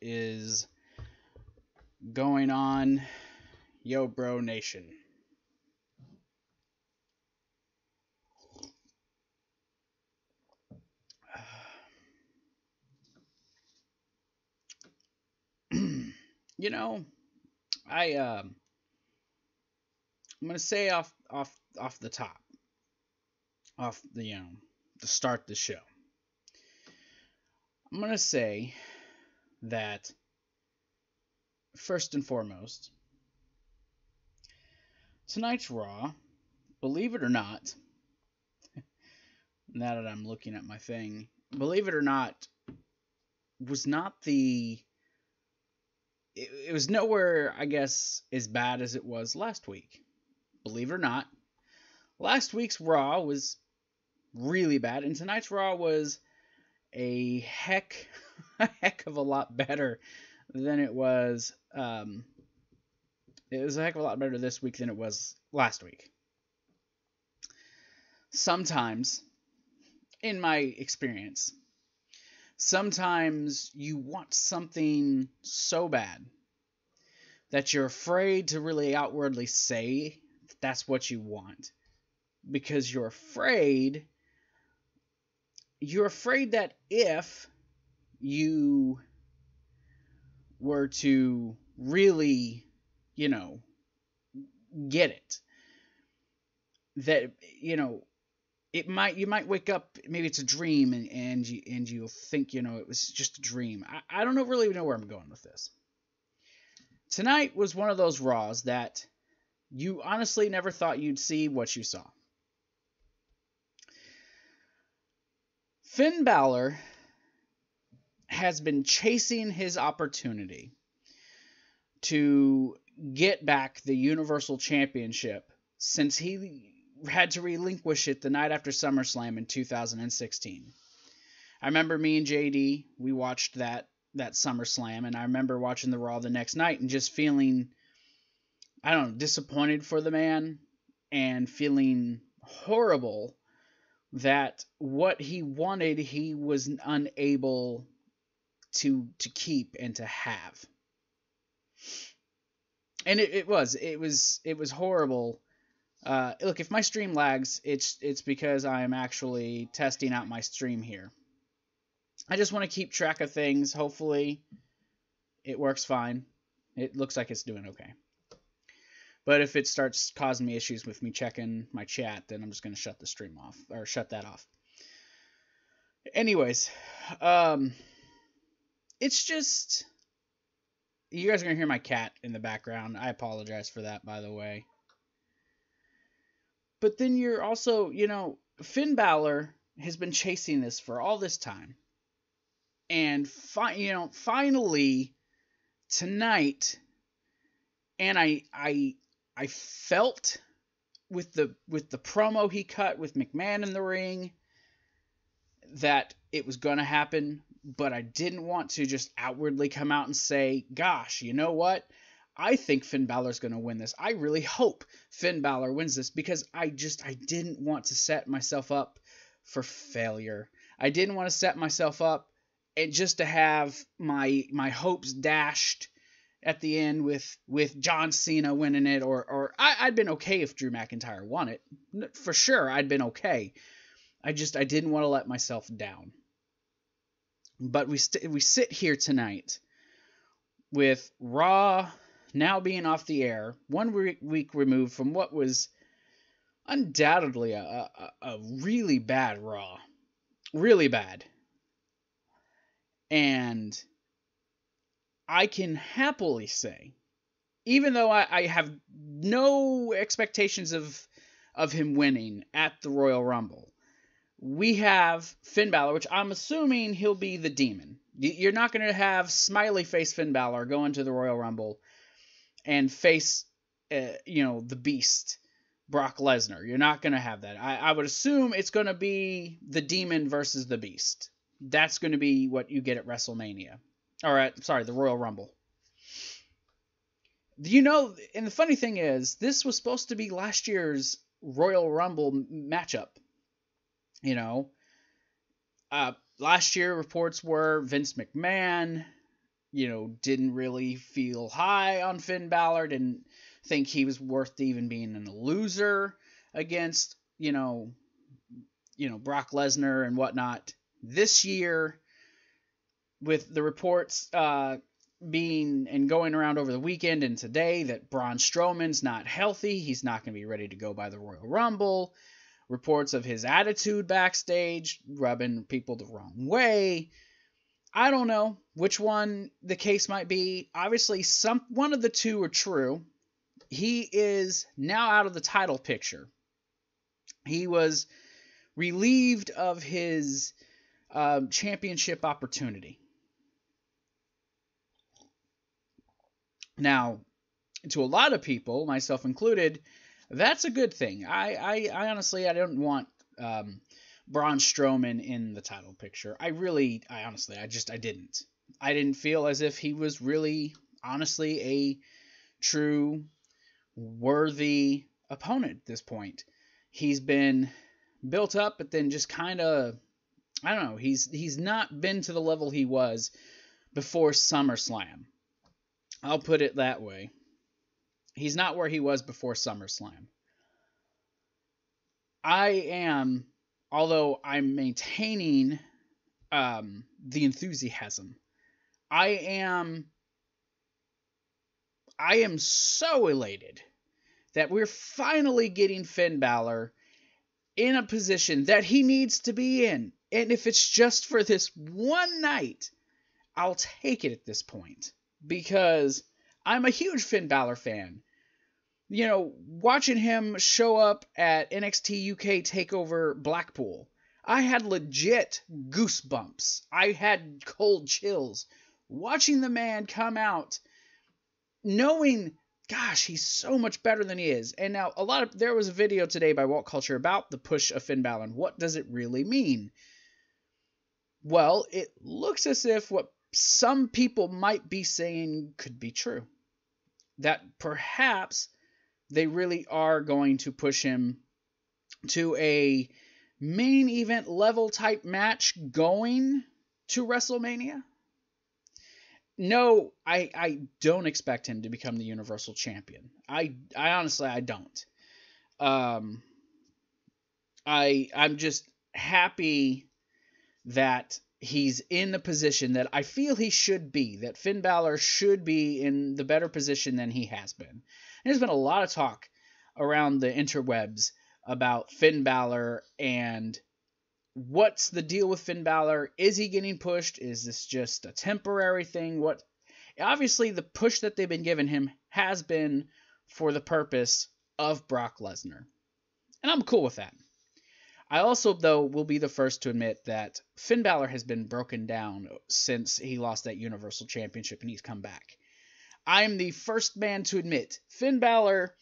is going on, Yo Bro Nation? You know, I'm gonna say off the top, to start the show. I'm gonna say that first and foremost, tonight's Raw, believe it or not, now that I'm looking at my thing, believe it or not, was not it was nowhere, I guess, as bad as it was last week. Believe it or not, last week's Raw was really bad, and tonight's Raw was a heck of a lot better than it was. It was a heck of a lot better this week than it was last week. Sometimes, in my experience, sometimes you want something so bad that you're afraid to really outwardly say that that's what you want, because you're afraid that if you were to really, get it, that, you might wake up, maybe it's a dream, and you'll think, it was just a dream. I don't really know where I'm going with this. Tonight was one of those Raws that you honestly never thought you'd see what you saw. Finn Balor has been chasing his opportunity to get back the Universal Championship since he had to relinquish it the night after SummerSlam in 2016. I remember me and JD, we watched that SummerSlam, and I remember watching the Raw the next night and just feeling, disappointed for the man and feeling horrible that what he wanted, he was unable to keep and to have. And it was horrible. Look, if my stream lags, it's because I am actually testing out my stream here. I just want to keep track of things. Hopefully it works fine. It looks like it's doing okay. But if it starts causing me issues with me checking my chat, then I'm just going to shut the stream off, or shut that off. Anyways, it's just, you guys are going to hear my cat in the background. I apologize for that, by the way. But then you're also, Finn Balor has been chasing this for all this time. And, finally, tonight, and I felt with the promo he cut with McMahon in the ring that it was going to happen, but I didn't want to just outwardly come out and say, gosh, you know what? I think Finn Balor's going to win this. I really hope Finn Balor wins this, because I didn't want to set myself up for failure. I didn't want to set myself up and just to have my hopes dashed at the end with John Cena winning it, or I'd been okay if Drew McIntyre won it. For sure, I'd been okay. I didn't want to let myself down. But we sit here tonight with Raw now being off the air, 1 week removed from what was undoubtedly a really bad Raw. Really bad. And I can happily say, even though I have no expectations of him winning at the Royal Rumble, we have Finn Balor, which I'm assuming he'll be the Demon. You're not going to have smiley face Finn Balor go into the Royal Rumble and face, the Beast, Brock Lesnar. You're not going to have that. I would assume it's going to be the Demon versus the Beast. That's going to be what you get at WrestleMania. The Royal Rumble. And the funny thing is, this was supposed to be last year's Royal Rumble matchup. Last year reports were Vince McMahon didn't really feel high on Finn Balor, didn't think he was worth even being a loser against, Brock Lesnar and whatnot. This year, with the reports being and going around over the weekend and today that Braun Strowman's not healthy, he's not going to be ready to go by the Royal Rumble. Reports of his attitude backstage, rubbing people the wrong way. I don't know which one the case might be. Obviously, one of the two are true. He is now out of the title picture. He was relieved of his championship opportunity. Now, to a lot of people, myself included, that's a good thing. I honestly, I don't want Braun Strowman in the title picture. I didn't. I didn't feel as if he was really, honestly, a true, worthy opponent at this point. He's been built up, but then just kind of, I don't know, he's not been to the level he was before SummerSlam. I'll put it that way. He's not where he was before SummerSlam. Although I'm maintaining the enthusiasm, I am so elated that we're finally getting Finn Balor in a position that he needs to be in. And if it's just for this one night, I'll take it at this point. Because I'm a huge Finn Balor fan. Watching him show up at NXT UK TakeOver Blackpool, I had legit goosebumps. I had cold chills. Watching the man come out, knowing, gosh, he's so much better than he is. And now, there was a video today by Walt Culture about the push of Finn Balor and what does it really mean? Well, it looks as if what some people might be saying could be true. That perhaps they really are going to push him to a main event level type match going to WrestleMania. No, I don't expect him to become the Universal Champion. I honestly, I don't. I'm just happy that he's in the position that I feel he should be, that Finn Balor should be in the better position than he has been. And there's been a lot of talk around the interwebs about Finn Balor and what's the deal with Finn Balor? Is he getting pushed? Is this just a temporary thing? Obviously, the push that they've been giving him has been for the purpose of Brock Lesnar. And I'm cool with that. I also, though, will be the first to admit that Finn Balor has been broken down since he lost that Universal Championship and he's come back. I'm the first man to admit Finn Balor,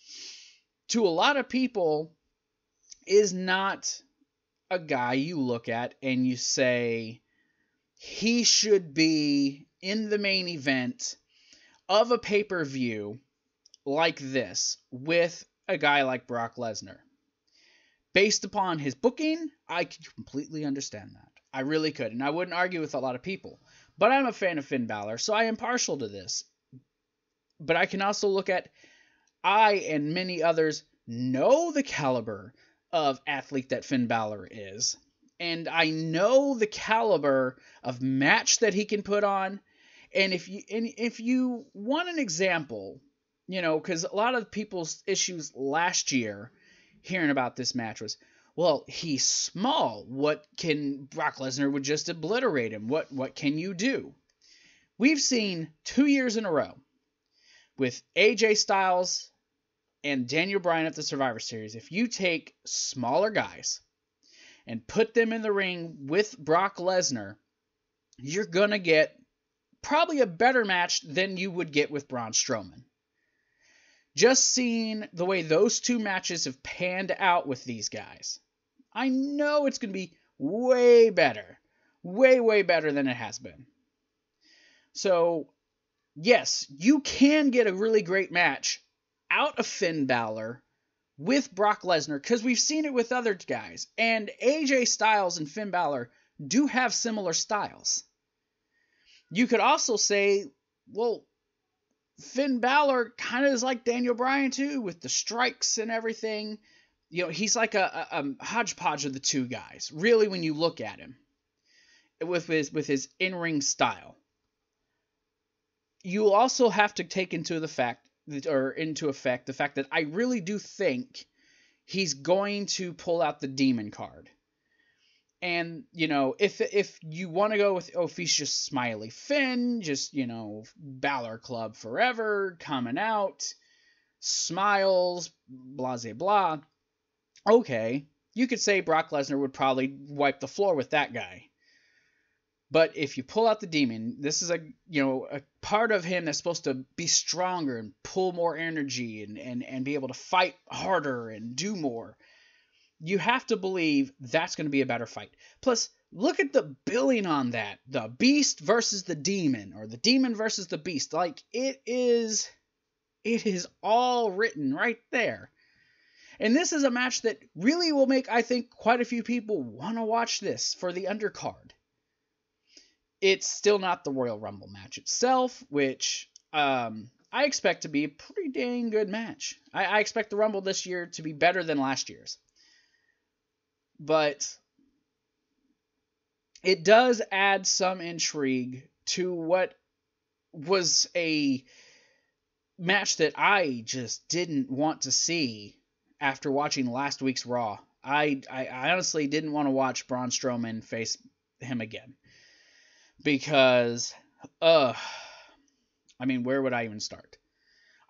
to a lot of people, is not a guy you look at and you say he should be in the main event of a pay-per-view like this with a guy like Brock Lesnar. Based upon his booking, I could completely understand that. I really could, and I wouldn't argue with a lot of people. But I'm a fan of Finn Balor, so I am partial to this. But I can also look at, I and many others know the caliber of athlete that Finn Balor is. And I know the caliber of match that he can put on. And if you want an example, because a lot of people's issues last year hearing about this match was, well, he's small. What can Brock Lesnar would just obliterate him? What can you do? We've seen 2 years in a row with AJ Styles and Daniel Bryan at the Survivor Series. If you take smaller guys and put them in the ring with Brock Lesnar, you're going to get probably a better match than you would get with Braun Strowman. Just seeing the way those two matches have panned out with these guys, I know it's going to be way better. Way, way better than it has been. So, yes, you can get a really great match out of Finn Balor with Brock Lesnar, because we've seen it with other guys. And AJ Styles and Finn Balor do have similar styles. You could also say Well, Finn Balor kind of is like Daniel Bryan too, with the strikes and everything. He's like a hodgepodge of the two guys, really, when you look at him, with his in-ring style. You also have to take into effect the fact that I really do think he's going to pull out the demon card. And, if you want to go with, if he's just Smiley Finn, just, Balor Club forever, coming out, smiles, blah, blah, blah. Okay, you could say Brock Lesnar would probably wipe the floor with that guy. But if you pull out the demon, this is a part of him that's supposed to be stronger and pull more energy and be able to fight harder and do more. You have to believe that's going to be a better fight. Plus, look at the billing on that. The Beast versus the Demon, or the Demon versus the Beast. Like, it is all written right there. And this is a match that really will make, I think, quite a few people want to watch this for the undercard. It's still not the Royal Rumble match itself, which I expect to be a pretty dang good match. I expect the Rumble this year to be better than last year's. But it does add some intrigue to what was a match that I just didn't want to see after watching last week's Raw. I honestly didn't want to watch Braun Strowman face him again. Because, where would I even start?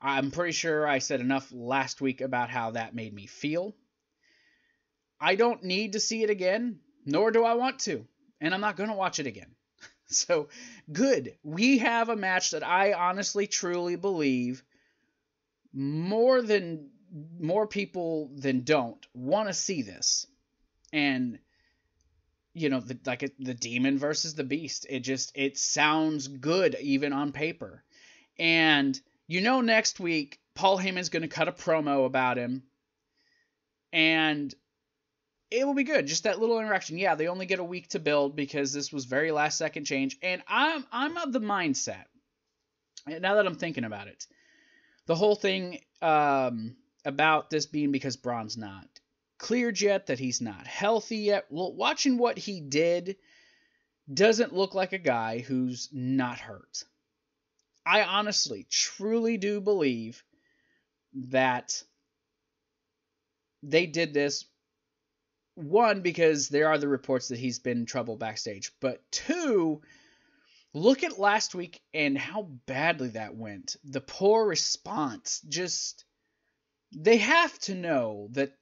I'm pretty sure I said enough last week about how that made me feel. I don't need to see it again, nor do I want to, and I'm not going to watch it again. So, good. We have a match that I honestly, truly believe more people than don't want to see this. And, the Demon versus the Beast. It sounds good even on paper. And, next week, Paul Heyman's going to cut a promo about him. And it will be good. Just that little interaction. Yeah, they only get a week to build because this was very last second change. And I'm of the mindset, now that I'm thinking about it, the whole thing about this being because Braun's not cleared yet, that he's not healthy yet. Well, watching what he did doesn't look like a guy who's not hurt. I honestly, truly do believe that they did this, one, because there are the reports that he's been in trouble backstage, but two, look at last week and how badly that went. The poor response. They have to know that,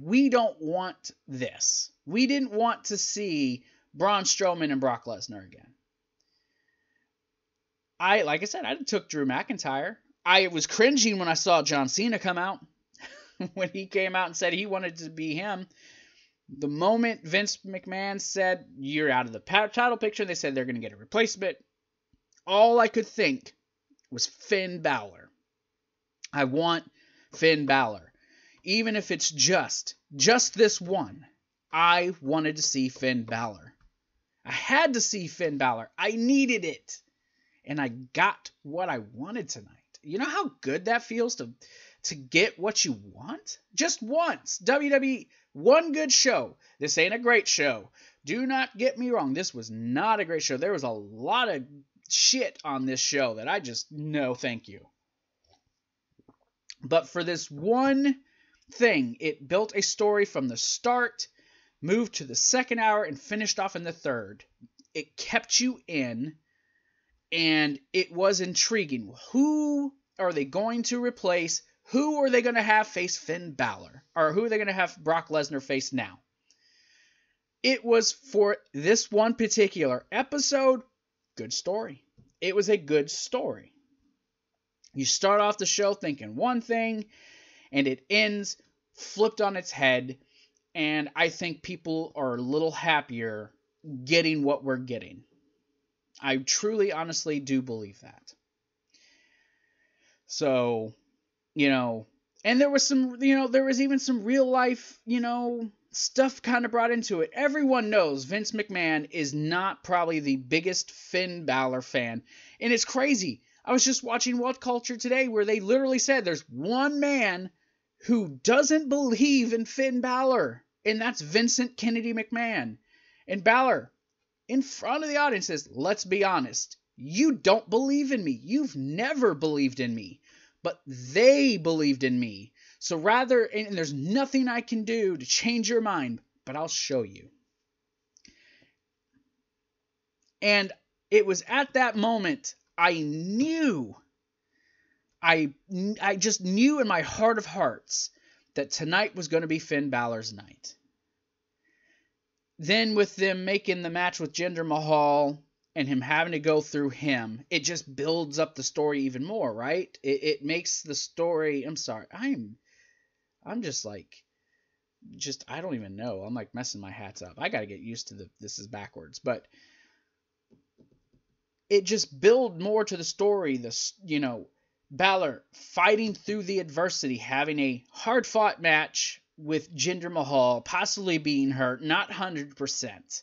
we don't want this. We didn't want to see Braun Strowman and Brock Lesnar again. Like I said, I took Drew McIntyre. I was cringing when I saw John Cena come out. When he came out and said he wanted to be him. The moment Vince McMahon said, you're out of the title picture, they said they're going to get a replacement, all I could think was Finn Balor. I want Finn Balor. Even if it's just this one, I wanted to see Finn Balor. I had to see Finn Balor. I needed it. And I got what I wanted tonight. You know how good that feels to get what you want? Just once. WWE, one good show. This ain't a great show. Do not get me wrong. This was not a great show. There was a lot of shit on this show that I just, no thank you. But for this one thing, it built a story from the start, moved to the second hour, and finished off in the third. It kept you in, and it was intriguing. Who are they going to replace? Who are they going to have face Finn Balor? Or who are they going to have Brock Lesnar face now? It was, for this one particular episode, good story. It was a good story. You start off the show thinking one thing, and it ends flipped on its head, and I think people are a little happier getting what we're getting. I truly, honestly do believe that. So, and there was some, there was even some real life, stuff kind of brought into it. Everyone knows Vince McMahon is not probably the biggest Finn Balor fan. And it's crazy. I was just watching What Culture today where they literally said there's one man who doesn't believe in Finn Balor, and that's Vincent Kennedy McMahon. And Balor, in front of the audience, says, let's be honest, you don't believe in me. You've never believed in me, but they believed in me. So rather, and there's nothing I can do to change your mind, but I'll show you. And it was at that moment I knew, I just knew in my heart of hearts that tonight was going to be Finn Balor's night. Then with them making the match with Jinder Mahal and him having to go through him, it just builds up the story even more, right? It makes the story, I'm sorry, I'm just like, I don't even know. I'm like messing my hats up. I got to get used to this is backwards, but it just build more to the story. Balor fighting through the adversity, having a hard-fought match with Jinder Mahal, possibly being hurt, not 100%.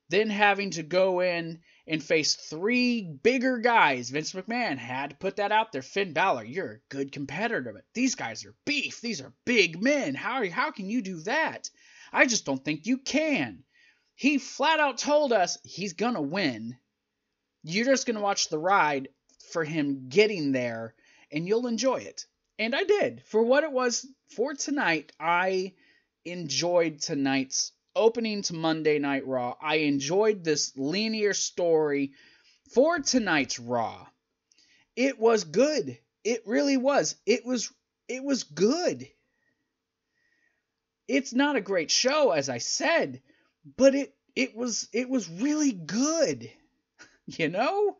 Then having to go in and face 3 bigger guys. Vince McMahon had to put that out there. Finn Balor, you're a good competitor, but these guys are beef. These are big men. How can you do that? I just don't think you can. He flat out told us he's going to win. You're just going to watch the ride for him getting there, and you'll enjoy it. And I did. For what it was for tonight, I enjoyed tonight's opening to Monday Night Raw. I enjoyed this linear story for tonight's Raw. It was good. It really was. It was good. It's not a great show, as I said, but it was really good. You know?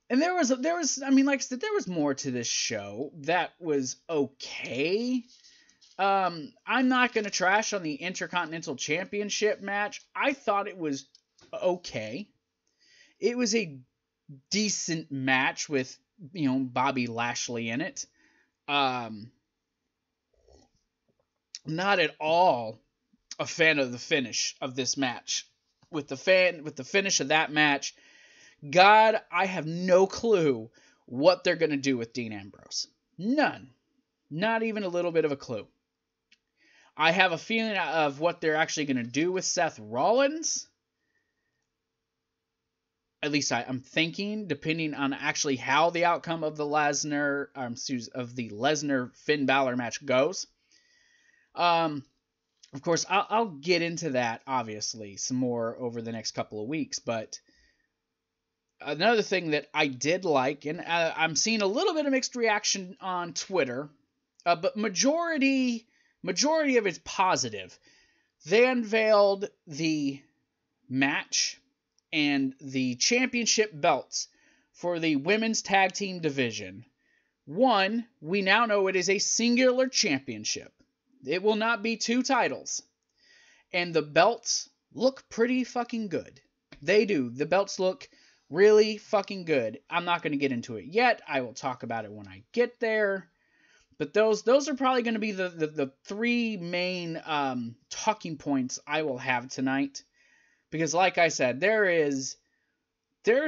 And there was, I mean, like I said, there was more to this show that was okay. I'm not going to trash on the Intercontinental Championship match. I thought it was okay. It was a decent match with, Bobby Lashley in it. Not at all a fan of the finish of this match. With the finish of that match, God, I have no clue what they're going to do with Dean Ambrose. None. Not even a little bit of a clue. I have a feeling of what they're actually going to do with Seth Rollins. At least I'm thinking, depending on actually how the outcome of the Lesnar Finn Balor match goes. Of course, I'll get into that, obviously, some more over the next couple of weeks. But another thing that I did like, and I'm seeing a little bit of mixed reaction on Twitter, but majority of it's positive. They unveiled the match and the championship belts for the women's tag team division. One, we now know it is a singular championship. It will not be 2 titles. And the belts look pretty fucking good. They do. The belts look really fucking good. I'm not going to get into it yet. I will talk about it when I get there. But those are probably going to be the 3 main talking points I will have tonight. Because like I said, there's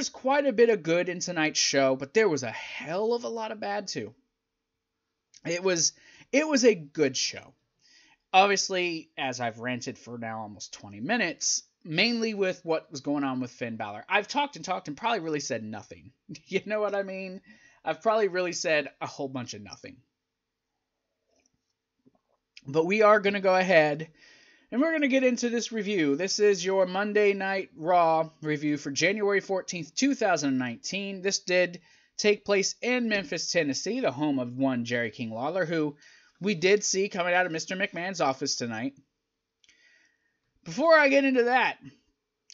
quite a bit of good in tonight's show, but there was a hell of a lot of bad too. It was a good show. Obviously, as I've ranted for now almost 20 minutes, mainly with what was going on with Finn Balor. I've talked and probably really said nothing. You know what I mean? I've probably really said a whole bunch of nothing. But we are going to go ahead and we're going to get into this review. This is your Monday Night Raw review for January 14th, 2019. This did take place in Memphis, Tennessee, the home of one Jerry King Lawler, who we did see coming out of Mr. McMahon's office tonight. Before I get into that,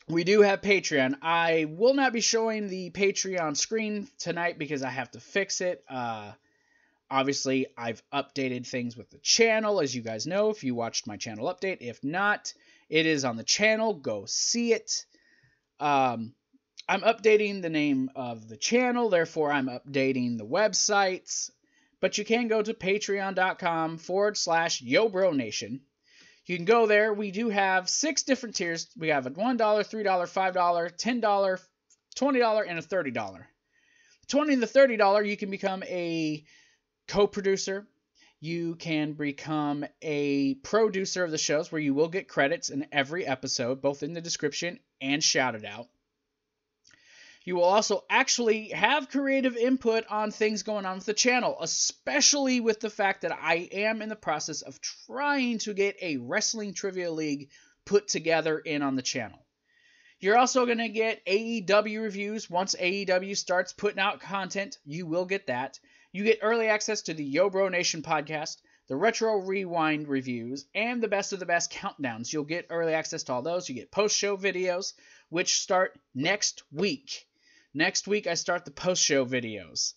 we do have Patreon. I will not be showing the Patreon screen tonight because I have to fix it. Obviously, I've updated things with the channel, as you guys know, if you watched my channel update. If not, it is on the channel. Go see it. I'm updating the name of the channel, therefore I'm updating the websites. but you can go to patreon.com/YoBroNation. You can go there. We do have 6 different tiers. We have a $1, $3, $5, $10, $20, and a $30. The $20 and the $30, you can become a co-producer. You can become a producer of the shows where you will get credits in every episode, both in the description and shouted out. You will also actually have creative input on things going on with the channel, especially with the fact that I am in the process of trying to get a wrestling trivia league put together in on the channel. You're also going to get AEW reviews. Once AEW starts putting out content, you will get that. You get early access to the Yo Bro Nation podcast, the Retro Rewind reviews, and the Best of the Best countdowns. You'll get early access to all those. You get post-show videos, which start next week. Next week, I start the post-show videos.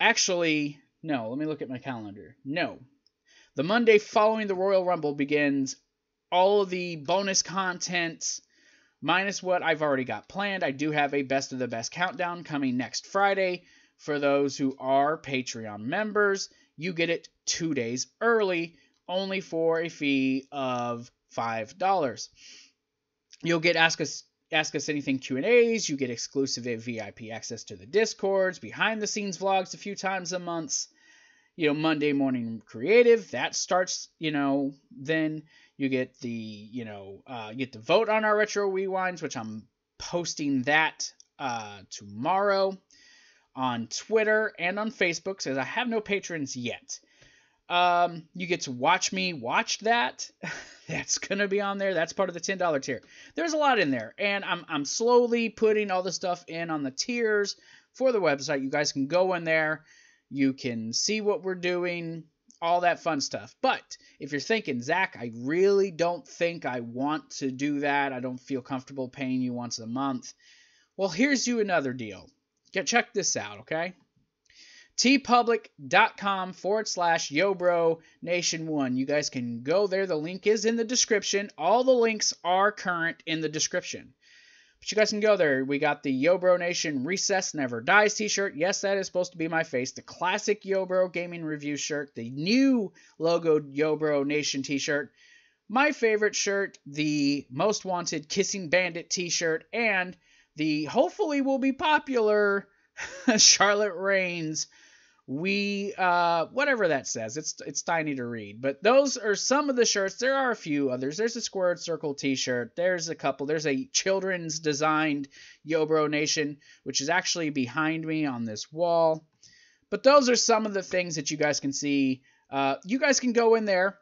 Actually, no, let me look at my calendar. No. The Monday following the Royal Rumble begins all of the bonus content, minus what I've already got planned. I do have a Best of the Best countdown coming next Friday. For those who are Patreon members, you get it 2 days early, only for a fee of $5. You'll get Ask Us Anything Q&As. You get exclusive VIP access to the Discords, behind-the-scenes vlogs a few times a month. Monday morning creative, that starts, then you get the, you get to vote on our Retro Rewinds, which I'm posting that tomorrow on Twitter and on Facebook, because I have no patrons yet. You get to watch me watch that. That's going to be on there. That's part of the $10 tier. There's a lot in there, and I'm slowly putting all the stuff in on the tiers for the website. You guys can go in there. You can see what we're doing, all that fun stuff. But if you're thinking, Zach, I really don't think I want to do that. I don't feel comfortable paying you once a month. Well, here's you another deal. Check this out, okay? TeePublic.com/YoBroNation1. You guys can go there. The link is in the description. All the links are current in the description. But you guys can go there. We got the Yo Bro Nation Recess Never Dies t-shirt. Yes, that is supposed to be my face. The classic Yo Bro Gaming Review shirt. The new logoed Yo Bro Nation t-shirt. My favorite shirt, the Most Wanted Kissing Bandit t-shirt. And the hopefully will be popular Charlotte Reigns whatever that says. It's tiny to read. But those are some of the shirts. There are a few others. There's a Squared Circle t-shirt. There's a couple. There's a children's designed Yo Bro Nation, which is actually behind me on this wall. But those are some of the things that you guys can see. You guys can go in there.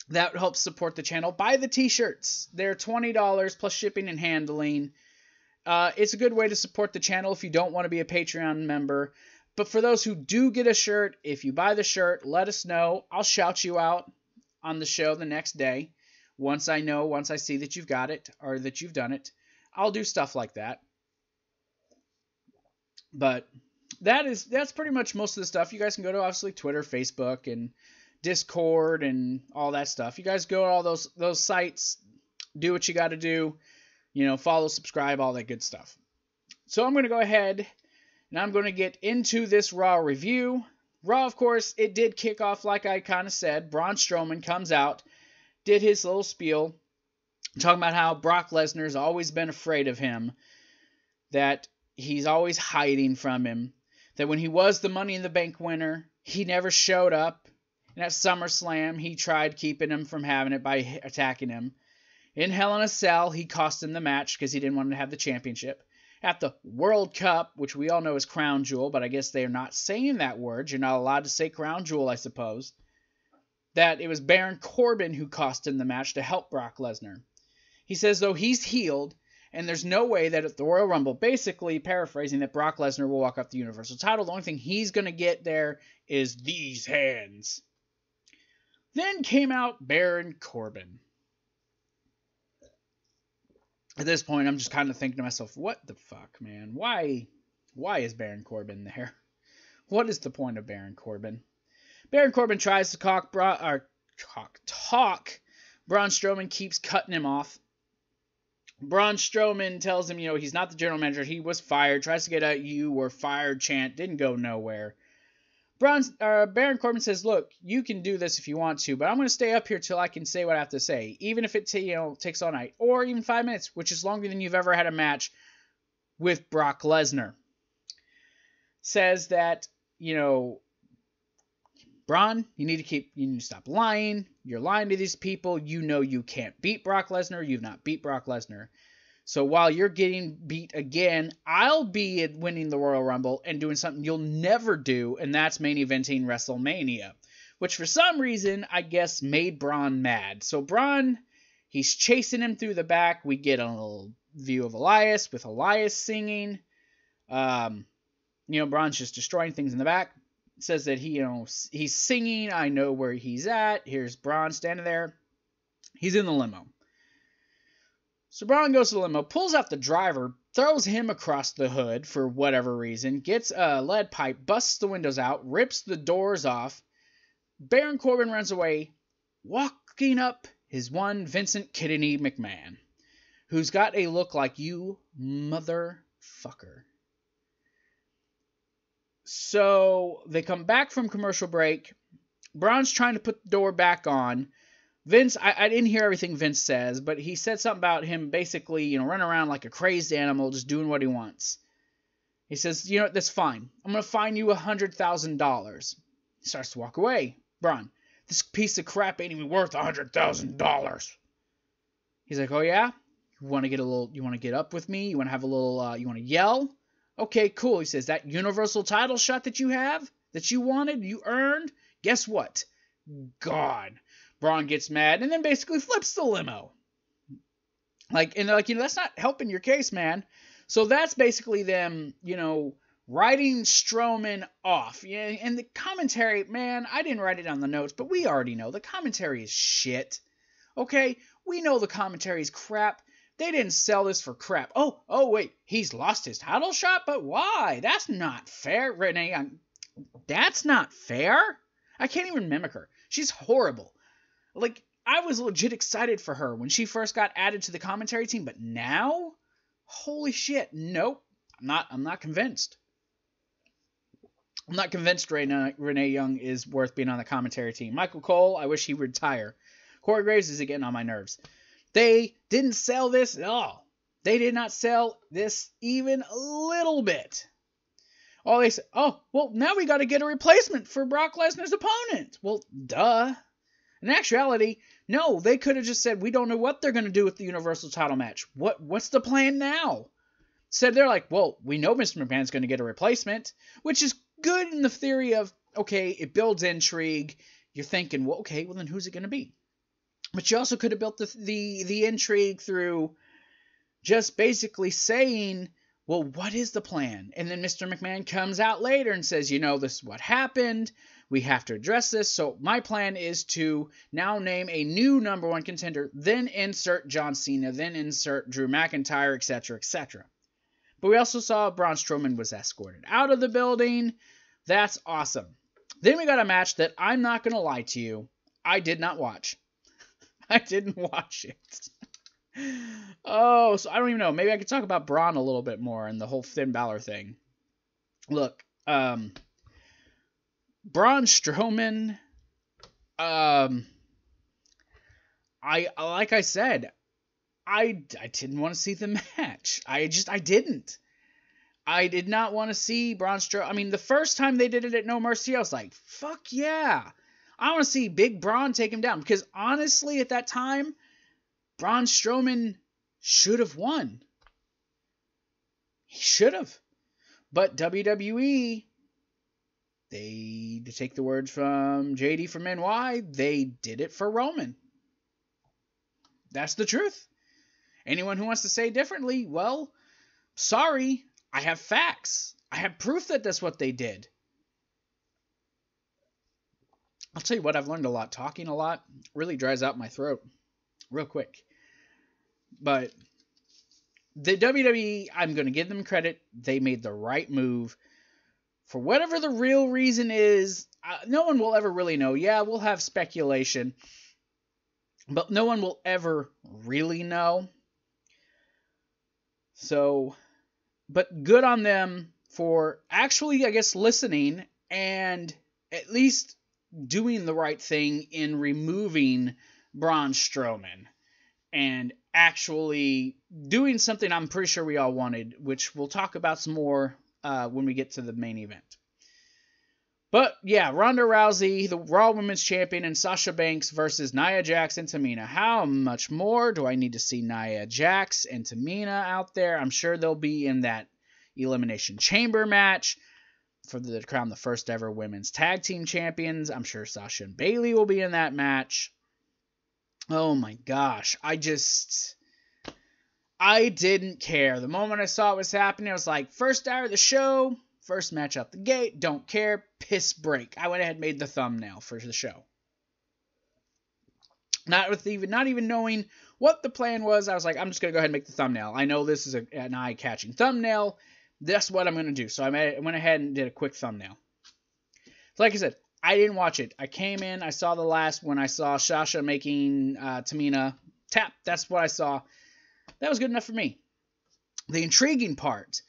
That helps support the channel. Buy the t-shirts. They're $20 plus shipping and handling. It's a good way to support the channel if you don't want to be a Patreon member. But for those who do get a shirt, if you buy the shirt, let us know. I'll shout you out on the show the next day. Once I see that you've got it or that you've done it, I'll do stuff like that. But that's pretty much most of the stuff. You guys can go to obviously Twitter, Facebook, and Discord and all that stuff. You guys go to all those sites, do what you got to do. Follow, subscribe, all that good stuff. So I'm going to go ahead and I'm going to get into this Raw review. Raw, of course, it did kick off like I kind of said. Braun Strowman comes out, did his little spiel, talking about how Brock Lesnar's always been afraid of him, that he's always hiding from him, that when he was the Money in the Bank winner, he never showed up. And at SummerSlam, he tried keeping him from having it by attacking him. In Hell in a Cell, he cost him the match because he didn't want him to have the championship. At the World Cup, which we all know is Crown Jewel, but I guess they are not saying that word. You're not allowed to say Crown Jewel, I suppose. That it was Baron Corbin who cost him the match to help Brock Lesnar. He says, though, he's healed, and there's no way that at the Royal Rumble, basically paraphrasing, that Brock Lesnar will walk up the Universal title. The only thing he's going to get there is these hands. Then came out Baron Corbin. At this point, I'm just kind of thinking to myself, what the fuck, man? Why is Baron Corbin there? What is the point of Baron Corbin? Baron Corbin tries to talk. Braun Strowman keeps cutting him off. Braun Strowman tells him, he's not the general manager. He was fired. Tries to get a "you were fired" chant. Didn't go nowhere. Baron Corbin says, look, you can do this if you want to, but I'm going to stay up here till I can say what I have to say, even if it takes all night, or even 5 minutes, which is longer than you've ever had a match with Brock Lesnar. Says that, Braun, you need to stop lying. You're lying to these people. You know you can't beat Brock Lesnar. You've not beat Brock Lesnar. So while you're getting beat again, I'll be winning the Royal Rumble and doing something you'll never do, and that's main eventing WrestleMania, which for some reason, I guess, made Braun mad. So Braun, he's chasing him through the back. We get a little view of Elias with Elias singing. Braun's just destroying things in the back. Says that he's singing, I know where he's at. Here's Braun standing there. He's in the limo. So Braun goes to the limo, pulls out the driver, throws him across the hood for whatever reason, gets a lead pipe, busts the windows out, rips the doors off. Baron Corbin runs away, walking up his one Vincent Kennedy McMahon, who's got a look like you motherfucker. So they come back from commercial break. Braun's trying to put the door back on. Vince, I didn't hear everything Vince says, but he said something about him basically, running around like a crazed animal, just doing what he wants. He says, that's fine. I'm going to fine you $100,000. He starts to walk away. Braun, this piece of crap ain't even worth $100,000. He's like, oh yeah? You want to get up with me? You want to have a little, you want to yell? Okay, cool. He says, that Universal title shot that you have, that you wanted, you earned, guess what? Gone. Braun gets mad and then basically flips the limo. And they're like, that's not helping your case, man. So that's basically them, writing Strowman off. Yeah, and the commentary, man, I didn't write it on the notes, but we already know the commentary is shit. Okay? We know the commentary is crap. They didn't sell this for crap. Oh, wait, he's lost his title shot, but why? That's not fair, Renee. That's not fair. I can't even mimic her. She's horrible. I was legit excited for her when she first got added to the commentary team, but now? Holy shit, nope. I'm not convinced. I'm not convinced Renee Young is worth being on the commentary team. Michael Cole, I wish he would retire. Corey Graves is getting on my nerves. They didn't sell this at all. They did not sell this even a little bit. All they said, now we got to get a replacement for Brock Lesnar's opponent. Well, duh. In actuality, no, they could have just said, we don't know what they're going to do with the Universal title match. What's the plan now? Said they're like, well, we know Mr. McMahon's going to get a replacement, which is good in the theory of, okay, it builds intrigue. You're thinking, well, then who's it going to be? But you also could have built the intrigue through just basically saying, well, what is the plan? And then Mr. McMahon comes out later and says, this is what happened. We have to address this. So my plan is to now name a new number one contender, then insert John Cena, then insert Drew McIntyre, etc., etc. But we also saw Braun Strowman was escorted out of the building. That's awesome. Then we got a match that I'm not going to lie to you, I did not watch. I didn't watch it. Oh, so I don't even know. Maybe I could talk about Braun a little bit more and the whole Finn Balor thing. Look, Braun Strowman, like I said, I didn't want to see the match. I didn't. I did not want to see Braun Strowman. I mean, the first time they did it at No Mercy, I was like, fuck yeah. I want to see Big Braun take him down. Because honestly, at that time, Braun Strowman should have won. He should have. But WWE, to take the words from JD from NY, they did it for Roman. That's the truth. Anyone who wants to say differently, well, sorry, I have facts. I have proof that that's what they did. I'll tell you what, I've learned a lot. Talking a lot really dries out my throat real quick. But the WWE, I'm going to give them credit. They made the right move. For whatever the real reason is, no one will ever really know. Yeah, we'll have speculation. But no one will ever really know. So, but good on them for actually, I guess, listening and at least doing the right thing in removing Braun Strowman and actually doing something I'm pretty sure we all wanted, which we'll talk about some more when we get to the main event. But yeah, Ronda Rousey, the Raw Women's Champion, and Sasha Banks versus Nia Jax and Tamina. How much more do I need to see Nia Jax and Tamina out there? I'm sure they'll be in that Elimination Chamber match for the crown the first ever women's tag team champions. I'm sure Sasha and Bayley will be in that match. Oh my gosh. I didn't care. The moment I saw what was happening, I was like, first hour of the show, first match out the gate, don't care, piss break. I went ahead and made the thumbnail for the show. Not even knowing what the plan was, I was like, I'm just going to go ahead and make the thumbnail. I know this is an eye-catching thumbnail. That's what I'm going to do. So I went ahead and did a quick thumbnail. So like I said, I didn't watch it. I came in, I saw the last when I saw Sasha making Tamina tap. That's what I saw. That was good enough for me. The intriguing part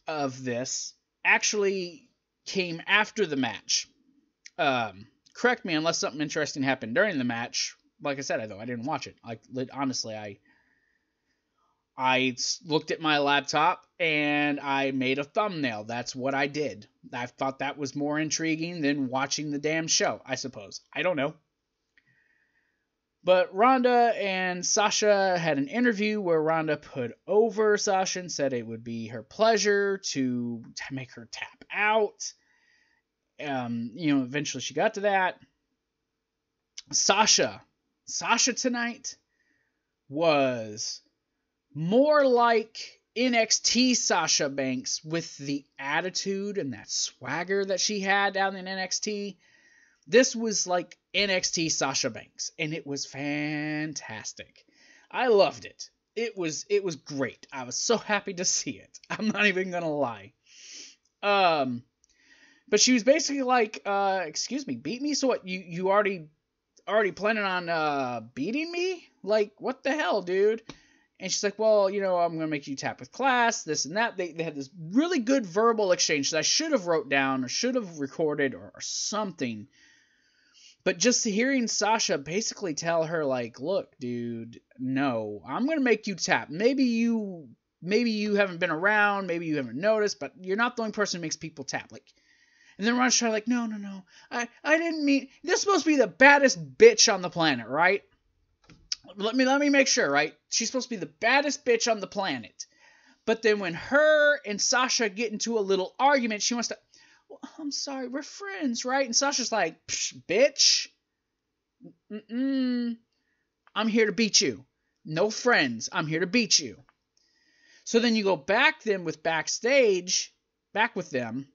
of this actually came after the match. Correct me unless something interesting happened during the match. Like I said, I didn't watch it. Honestly, I looked at my laptop and I made a thumbnail. That's what I did. I thought that was more intriguing than watching the damn show, I suppose. I don't know. But Ronda and Sasha had an interview where Ronda put over Sasha and said it would be her pleasure to make her tap out. Eventually she got to that. Sasha tonight was more like NXT Sasha Banks with the attitude and that swagger that she had down in NXT. This was like NXT Sasha Banks, and it was fantastic. I loved it. It was great. I was so happy to see it. I'm not even gonna lie. But she was basically like, excuse me, beat me? So what, you already planning on beating me? Like, what the hell, dude? And she's like, well, I'm going to make you tap with class, this and that. They had this really good verbal exchange that I should have wrote down or should have recorded or something. But just hearing Sasha basically tell her, like, look, dude, no, I'm going to make you tap. Maybe you haven't been around, maybe you haven't noticed, but you're not the only person who makes people tap. Like, and then Ronda's like, no, I didn't mean, this is supposed to be the baddest bitch on the planet, right? Let me make sure, right? She's supposed to be the baddest bitch on the planet. But then when her and Sasha get into a little argument, she wants to, well, I'm sorry, we're friends, right? And Sasha's like, bitch. I'm here to beat you. No friends. I'm here to beat you. So then you go back with them,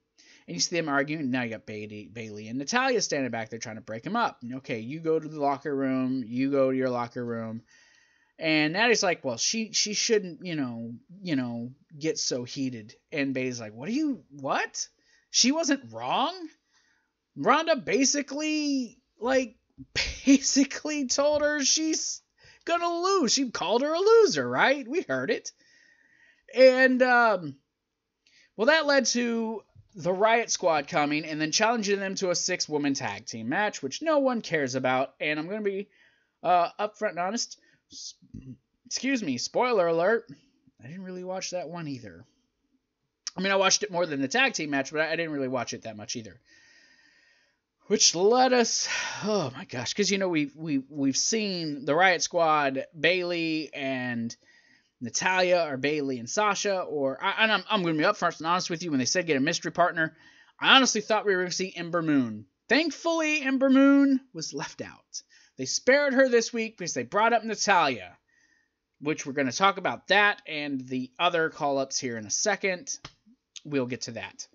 and you see them arguing. Now you got Bayley and Natalya standing back there trying to break them up. And okay, you go to the locker room. You go to your locker room. And Natty's like, well, she shouldn't, get so heated. And Bayley's like, what? She wasn't wrong? Ronda basically told her she's gonna lose. She called her a loser, right? We heard it. And, well, that led to the Riot Squad coming and then challenging them to a 6-woman tag team match, which no one cares about. And I'm going to be upfront and honest. Excuse me, spoiler alert. I didn't really watch that one either. I mean, I watched it more than the tag team match, but I didn't really watch it that much either. Which led us, oh my gosh, because we've seen the Riot Squad, Bayley and Natalya or Bayley and Sasha, and I'm going to be upfront and honest with you. When they said get a mystery partner, I honestly thought we were going to see Ember Moon. Thankfully, Ember Moon was left out. They spared her this week because they brought up Natalya, which we're going to talk about that and the other call-ups here in a second. We'll get to that.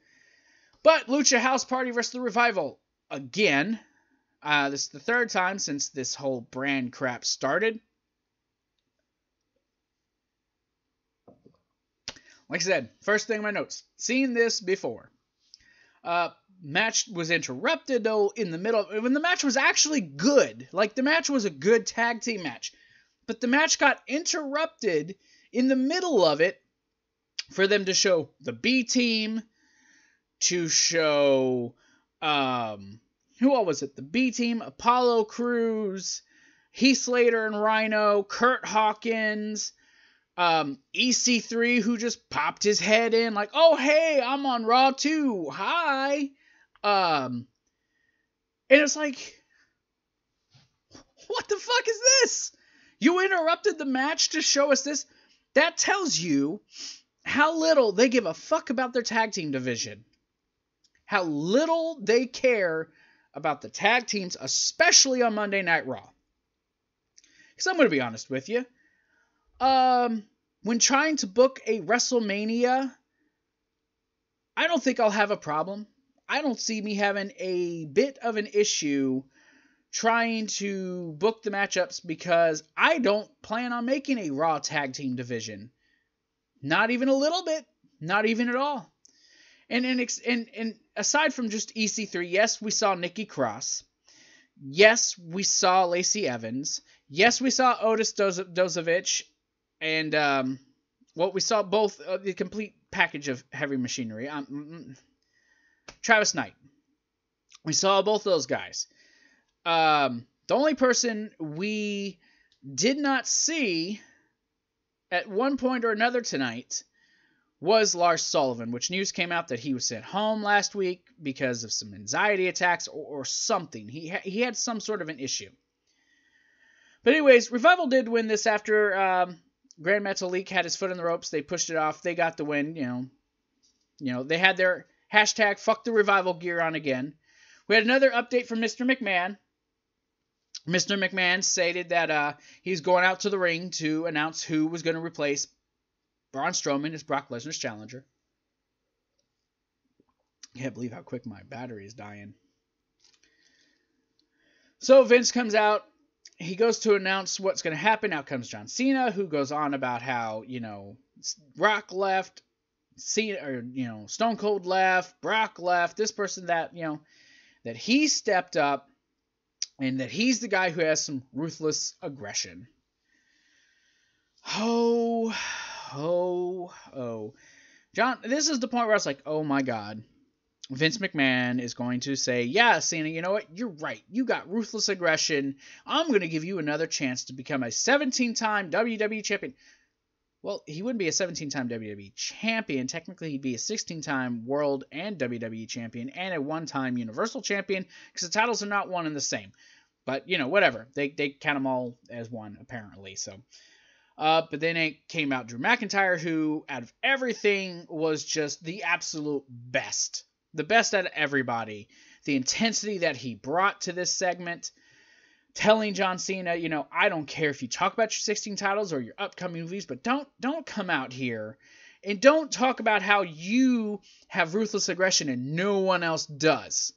But Lucha House Party versus the Revival again. This is the third time since this whole brand crap started. Like I said, first thing in my notes, seen this before. Match was interrupted, though, in the middle. When the match was actually good. Like, the match was a good tag team match. But the match got interrupted in the middle of it for them to show the B team, to show who all was it? The B Team, Apollo Crews, Heath Slater and Rhino, Kurt Hawkins, EC3, who just popped his head in like, oh, hey, I'm on Raw too. Hi. And it's like, what the fuck is this? You interrupted the match to show us this? That tells you how little they give a fuck about their tag team division. How little they care about the tag teams, especially on Monday Night Raw. Because I'm going to be honest with you. When trying to book a WrestleMania, I don't think I'll have a problem. I don't see me having a bit of an issue trying to book the matchups because I don't plan on making a Raw tag team division. Not even a little bit. Not even at all. And aside from just EC3, yes, we saw Nikki Cross. Yes, we saw Lacey Evans. Yes, we saw Otis Dozovich. And, we saw both the complete package of heavy machinery. Travis Knight. We saw both those guys. The only person we did not see at one point or another tonight was Lars Sullivan, which news came out that he was sent home last week because of some anxiety attacks or something. He had some sort of an issue. But anyways, Revival did win this after Grand Metalik had his foot in the ropes. They pushed it off. They got the win. You know, they had their hashtag fuck the Revival gear on again. We had another update from Mr. McMahon. Mr. McMahon stated that he's going out to the ring to announce who was going to replace Braun Strowman as Brock Lesnar's challenger. I can't believe how quick my battery is dying. So Vince comes out. He goes to announce what's going to happen. Out comes John Cena, who goes on about how, Rock left, Cena, or, Stone Cold left, Brock left, this person, that, that he stepped up and that he's the guy who has some ruthless aggression. Oh. John, this is the point where I was like, oh my God. Vince McMahon is going to say, yeah, Cena, you know what? You're right. You got ruthless aggression. I'm going to give you another chance to become a 17-time WWE champion. Well, he wouldn't be a 17-time WWE champion. Technically, he'd be a 16-time World and WWE champion and a one-time Universal champion because the titles are not one and the same. But, whatever. They count them all as one, apparently. So, but then it came out Drew McIntyre, who, out of everything, was just the absolute best. The best out of everybody. The intensity that he brought to this segment. Telling John Cena, I don't care if you talk about your 16 titles or your upcoming movies, but don't come out here and don't talk about how you have ruthless aggression and no one else does.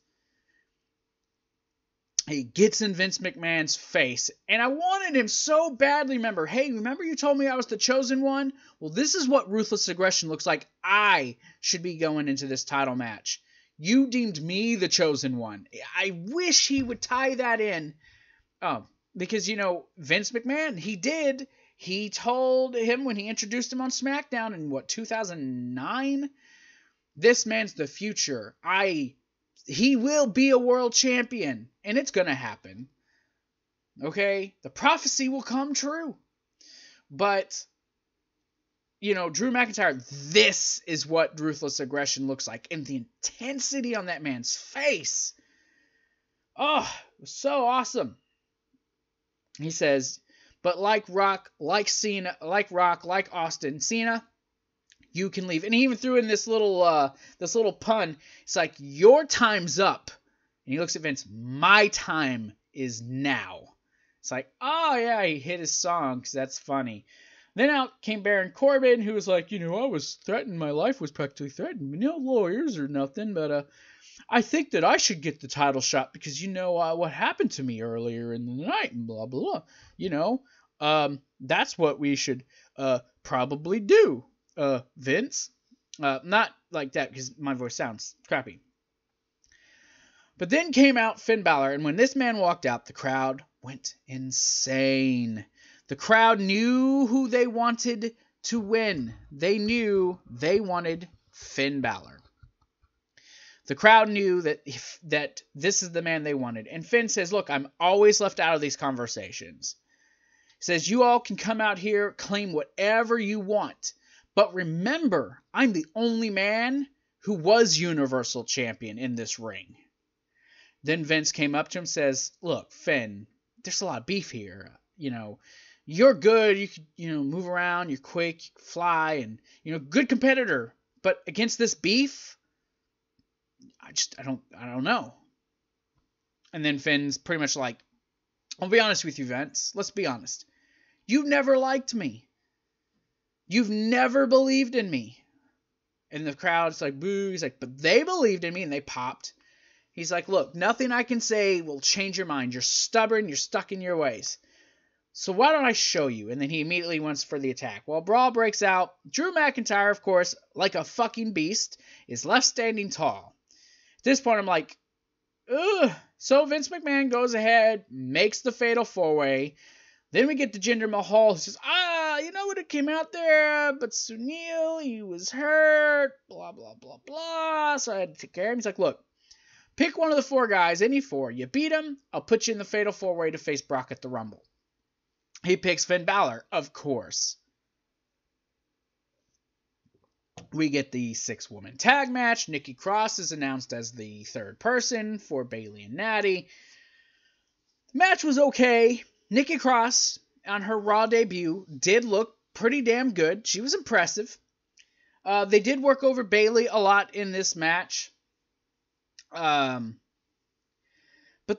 He gets in Vince McMahon's face, and I wanted him so badly. Remember you told me I was the chosen one? Well, this is what ruthless aggression looks like. I should be going into this title match. You deemed me the chosen one. I wish he would tie that in. Oh, because, Vince McMahon, he did. He told him when he introduced him on SmackDown in, 2009? This man's the future. He will be a world champion, and it's going to happen. Okay? The prophecy will come true. But, Drew McIntyre, this is what ruthless aggression looks like. And the intensity on that man's face. Oh, it was so awesome. He says, but like Rock, like Cena, like Rock, like Austin, Cena, you can leave. And he even threw in this little pun. It's like, your time's up. And he looks at Vince, my time is now. It's like, oh yeah, he hit his song, because that's funny. Then out came Baron Corbin, who was like, I was threatened, my life was practically threatened. No lawyers or nothing, but I think that I should get the title shot because what happened to me earlier in the night and blah, blah, blah. That's what we should probably do, Vince. Not like that because my voice sounds crappy. But then came out Finn Balor, and when this man walked out, the crowd went insane. The crowd knew who they wanted to win. They knew they wanted Finn Balor. The crowd knew that this is the man they wanted. And Finn says, look, I'm always left out of these conversations. He says, you all can come out here, claim whatever you want. But remember, I'm the only man who was Universal Champion in this ring. Then Vince came up to him and says, look, Finn, there's a lot of beef here. You're good. You can, move around. You're quick. You can fly. And, good competitor. But against this beef, I don't know. And then Finn's pretty much like, I'll be honest with you, Vince. Let's be honest. You've never liked me. You've never believed in me. And the crowd's like, boo. He's like, but they believed in me, and they popped. He's like, look, nothing I can say will change your mind. You're stubborn. You're stuck in your ways. So why don't I show you? And then he immediately went for the attack. Well, brawl breaks out. Drew McIntyre, of course, like a fucking beast, is left standing tall. At this point, I'm like, ugh. So Vince McMahon goes ahead, makes the fatal four-way. Then we get to Jinder Mahal, who says, you know what, it came out there, but Sunil, he was hurt, blah, blah, blah, blah. So I had to take care of him. He's like, look, pick one of the four guys, any four. You beat him, I'll put you in the fatal four-way to face Brock at the Rumble. He picks Finn Balor, of course. We get the 6-woman tag match. Nikki Cross is announced as the third person for Bayley and Natty. The match was okay. Nikki Cross, on her Raw debut, did look pretty damn good. She was impressive. They did work over Bayley a lot in this match. But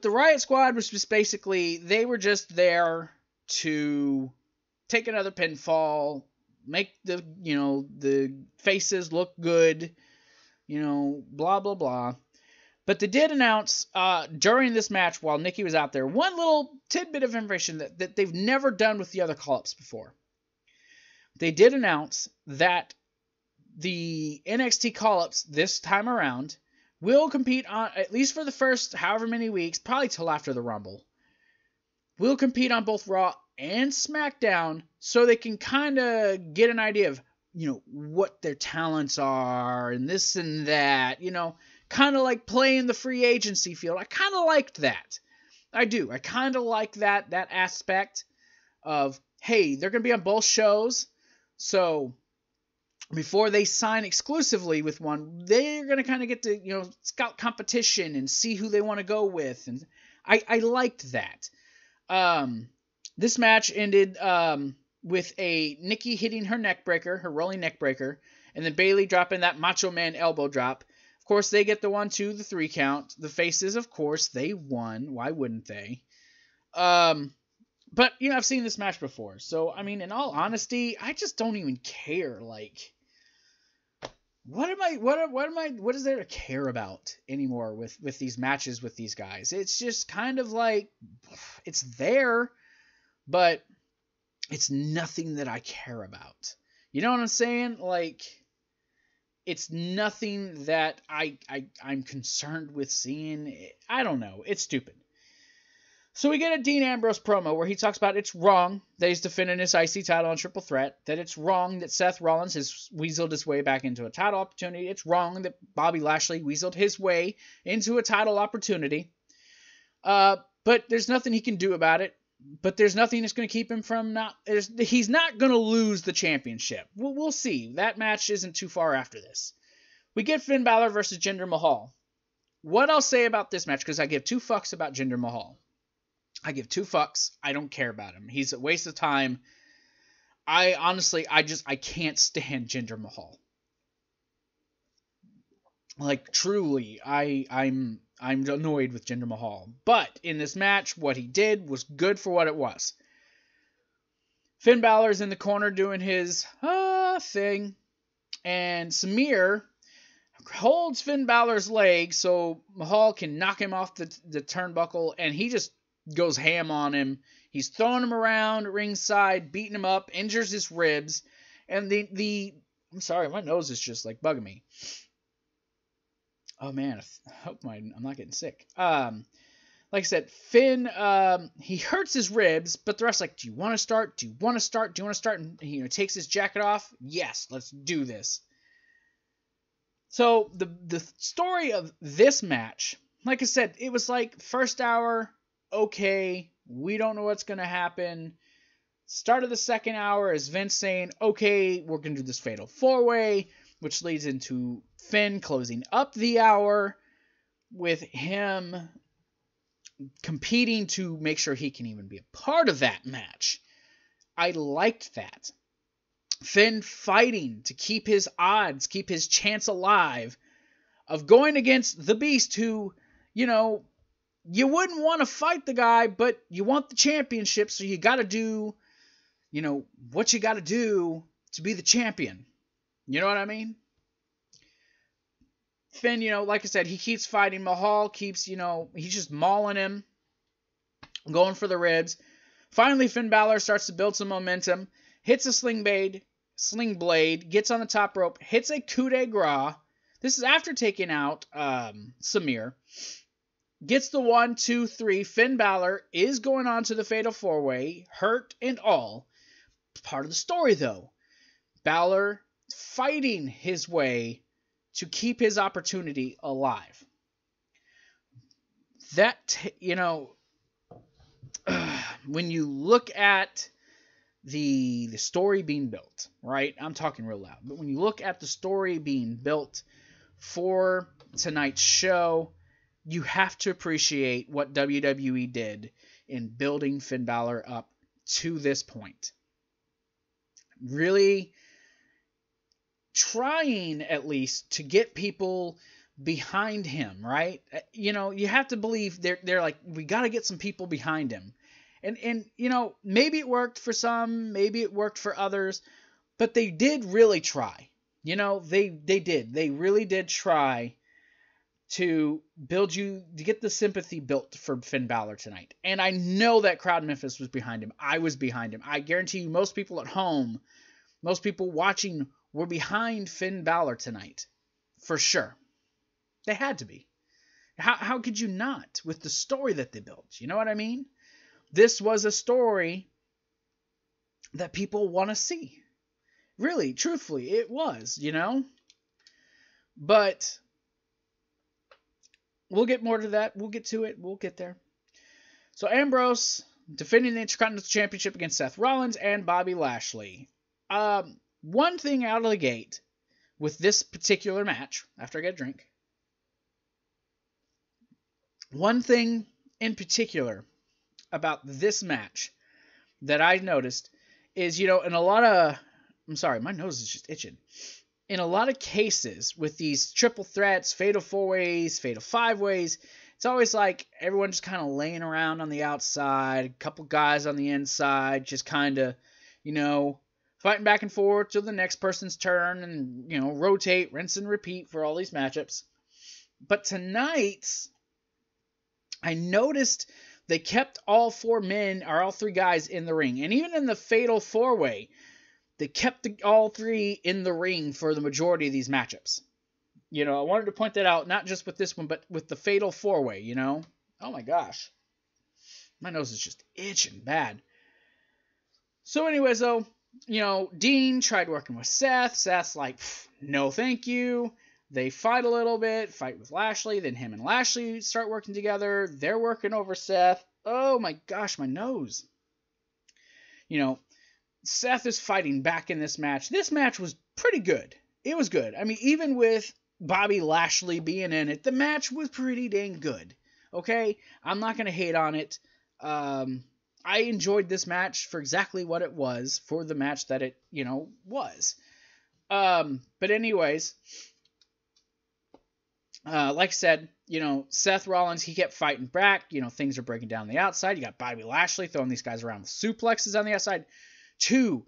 the Riot Squad was just basically, they were just there to take another pinfall, make the faces look good, blah, blah, blah. But they did announce during this match, while Nikki was out there, one little tidbit of information that they've never done with the other call-ups before. They did announce that the NXT call-ups this time around will compete on, at least for the first however many weeks, probably till after the Rumble, will compete on both Raw and SmackDown so they can kind of get an idea of, what their talents are and this and that, kind of like playing the free agency field. I kind of liked that. I do. I kind of like that aspect of, hey, they're going to be on both shows, so before they sign exclusively with one, they're going to kind of get to, scout competition and see who they want to go with, and I liked that. This match ended with a Nikki hitting her neckbreaker, her rolling neckbreaker, and then Bayley dropping that Macho Man elbow drop. Of course, they get the 1, 2, the 3 count. The faces, of course, they won. Why wouldn't they? But, I've seen this match before. So, in all honesty, I just don't even care. Like, what is there to care about anymore with these matches with these guys? It's just kind of like, it's there, but it's nothing that I care about. You know what I'm saying? Like, it's nothing that I'm concerned with seeing. I don't know. It's stupid. So we get a Dean Ambrose promo where he talks about it's wrong that he's defending his IC title on Triple Threat, that it's wrong that Seth Rollins has weaseled his way back into a title opportunity, it's wrong that Bobby Lashley weaseled his way into a title opportunity, but there's nothing he can do about it, but there's nothing that's going to keep him from he's not going to lose the championship. We'll see. That match isn't too far after this. We get Finn Balor versus Jinder Mahal. What I'll say about this match, because I give 2 fucks about Jinder Mahal. I give 2 fucks. I don't care about him. He's a waste of time. I can't stand Jinder Mahal. Like, truly, I'm annoyed with Jinder Mahal. But in this match, what he did was good for what it was. Finn Balor's in the corner doing his thing. And Samir holds Finn Balor's leg so Mahal can knock him off the turnbuckle. And he just goes ham on him. He's throwing him around ringside, beating him up, injures his ribs. And I'm sorry, my nose is just like bugging me. Oh man, I hope I'm not getting sick. Like I said, Finn, he hurts his ribs, but the ref's like, do you want to start? Do you want to start? Do you want to start? And he takes his jacket off. Yes, let's do this. So the story of this match, like I said, it was like first hour, okay, we don't know what's going to happen. Start of the second hour is Vince saying, okay, we're going to do this fatal 4-way, which leads into Finn closing up the hour with him competing to make sure he can even be a part of that match. I liked that. Finn fighting to keep his odds, keep his chance alive of going against the Beast, who, you know, you wouldn't want to fight the guy, but you want the championship, so you got to do, you know, what you got to do to be the champion. You know what I mean? Finn, you know, like I said, he keeps fighting. Mahal keeps, you know, he's just mauling him, going for the ribs. Finally, Finn Balor starts to build some momentum, hits a sling blade, gets on the top rope, hits a coup de grace. This is after taking out Samir. Gets the 1, 2, 3. Finn Balor is going on to the Fatal 4-Way, hurt and all. Part of the story, though. Balor fighting his way to keep his opportunity alive. That, you know, when you look at the story being built, right? I'm talking real loud. But when you look at the story being built for tonight's show, you have to appreciate what WWE did in building Finn Balor up to this point. Really trying, at least, to get people behind him, right? You know, you have to believe they're like, we got to get some people behind him. And you know, maybe it worked for some, maybe it worked for others, but they did really try. You know, they did. They really did try to build you, to get the sympathy built for Finn Balor tonight. And I know that crowd in Memphis was behind him. I was behind him. I guarantee you most people at home, most people watching were behind Finn Balor tonight. For sure. They had to be. How could you not with the story that they built? You know what I mean? This was a story that people want to see. Really, truthfully, it was, you know? But we'll get more to that. We'll get to it. We'll get there. So Ambrose defending the Intercontinental Championship against Seth Rollins and Bobby Lashley. One thing out of the gate with this particular match, after I get a drink, one thing in particular about this match that I noticed is, you know, in a lot of, I'm sorry, my nose is just itching. In a lot of cases with these triple threats, fatal 4-ways, fatal 5-ways, it's always like everyone just kind of laying around on the outside, a couple guys on the inside, just kind of, you know, fighting back and forth till the next person's turn and, you know, rotate, rinse and repeat for all these matchups. But tonight, I noticed they kept all 4 men, or all 3 guys in the ring. And even in the fatal 4-way, they kept all 3 in the ring for the majority of these matchups. You know, I wanted to point that out, not just with this one, but with the fatal 4-way, you know? Oh my gosh. My nose is just itching bad. So anyways, though, you know, Dean tried working with Seth. Seth's like, no thank you. They fight a little bit, fight with Lashley, then him and Lashley start working together. They're working over Seth. Oh my gosh, my nose. You know, Seth is fighting back in this match. This match was pretty good. It was good. I mean, even with Bobby Lashley being in it, the match was pretty dang good. Okay? I'm not going to hate on it. I enjoyed this match for exactly what it was, for the match that it, you know, was. But anyways, like I said, you know, Seth Rollins, he kept fighting back. You know, things are breaking down the outside. You got Bobby Lashley throwing these guys around with suplexes on the outside. Two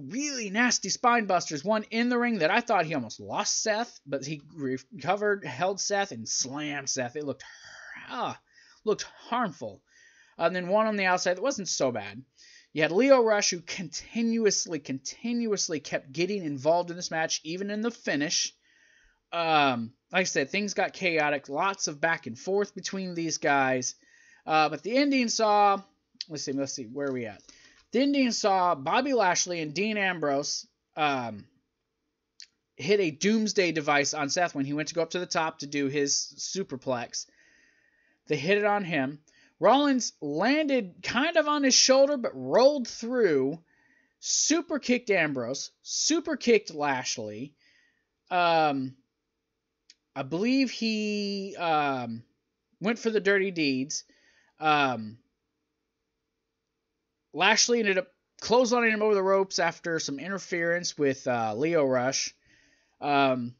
really nasty spine busters. One in the ring that I thought he almost lost Seth, but he recovered, held Seth, and slammed Seth. It looked harmful. And then one on the outside that wasn't so bad. You had Lio Rush, who continuously kept getting involved in this match, even in the finish. Like I said, things got chaotic. Lots of back and forth between these guys. But the ending saw... Let's see, where are we at? The ending saw Bobby Lashley and Dean Ambrose hit a doomsday device on Seth when he went to go up to the top to do his superplex. They hit it on him. Rollins landed kind of on his shoulder, but rolled through, super kicked Ambrose, super kicked Lashley. I believe he went for the dirty deeds. Lashley ended up clotheslining him over the ropes after some interference with Lio Rush. And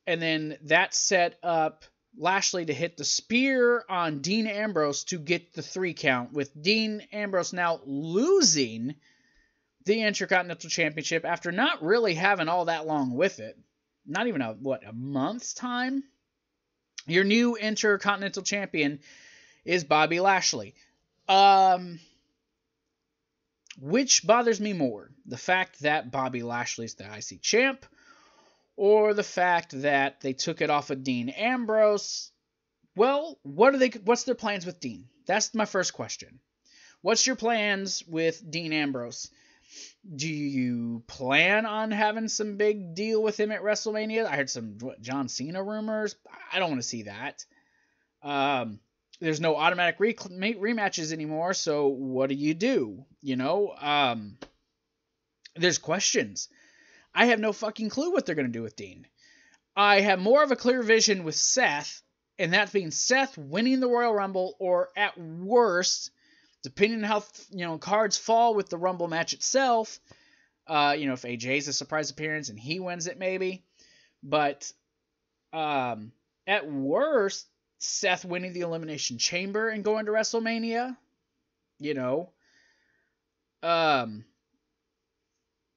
then that set up Lashley to hit the spear on Dean Ambrose to get the 3 count, with Dean Ambrose now losing the Intercontinental Championship after not really having all that long with it. Not even a month's time? Your new Intercontinental Champion is Bobby Lashley. Which bothers me more? The fact that Bobby Lashley's the IC champ, or the fact that they took it off of Dean Ambrose? Well, what's their plans with Dean? That's my first question. What's your plans with Dean Ambrose? Do you plan on having some big deal with him at WrestleMania? I heard some John Cena rumors. I don't want to see that. There's no automatic rematches anymore, so what do? You know, there's questions. I have no fucking clue what they're going to do with Dean. I have more of a clear vision with Seth, and that being Seth winning the Royal Rumble, or at worst, depending on how cards fall with the Rumble match itself, if AJ's a surprise appearance and he wins it maybe, but at worst, Seth winning the Elimination Chamber and going to WrestleMania,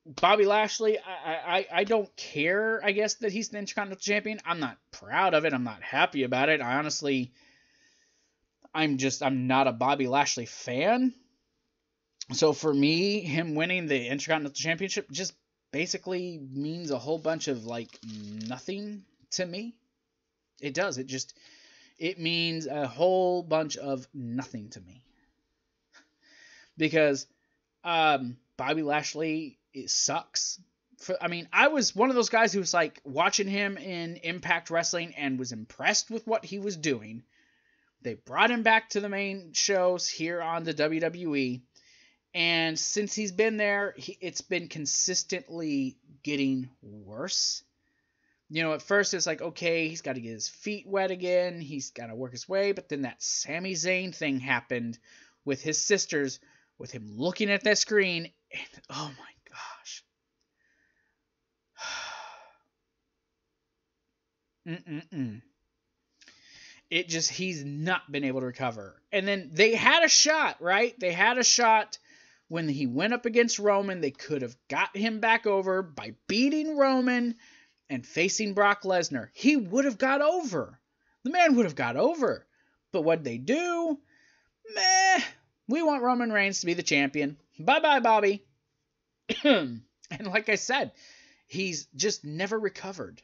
Bobby Lashley, I don't care, I guess, that he's the Intercontinental Champion. I'm not proud of it. I'm not happy about it. I'm not a Bobby Lashley fan. So for me, him winning the Intercontinental Championship just basically means a whole bunch of, nothing to me. It does. It means a whole bunch of nothing to me. Because Bobby Lashley, it sucks. I was one of those guys who was watching him in Impact Wrestling and was impressed with what he was doing. They brought him back to the main shows here on the WWE. And since he's been there, it's been consistently getting worse. At first it's okay, he's got to get his feet wet again. He's got to work his way. But then that Sami Zayn thing happened with his sisters, with him looking at that screen. And, oh my gosh. He's not been able to recover. And then they had a shot, right? They had a shot when he went up against Roman. They could have got him back over by beating Roman and facing Brock Lesnar. He would have got over. The man would have got over. But what'd they do? We want Roman Reigns to be the champion. Bye-bye, Bobby. And like I said, he's just never recovered.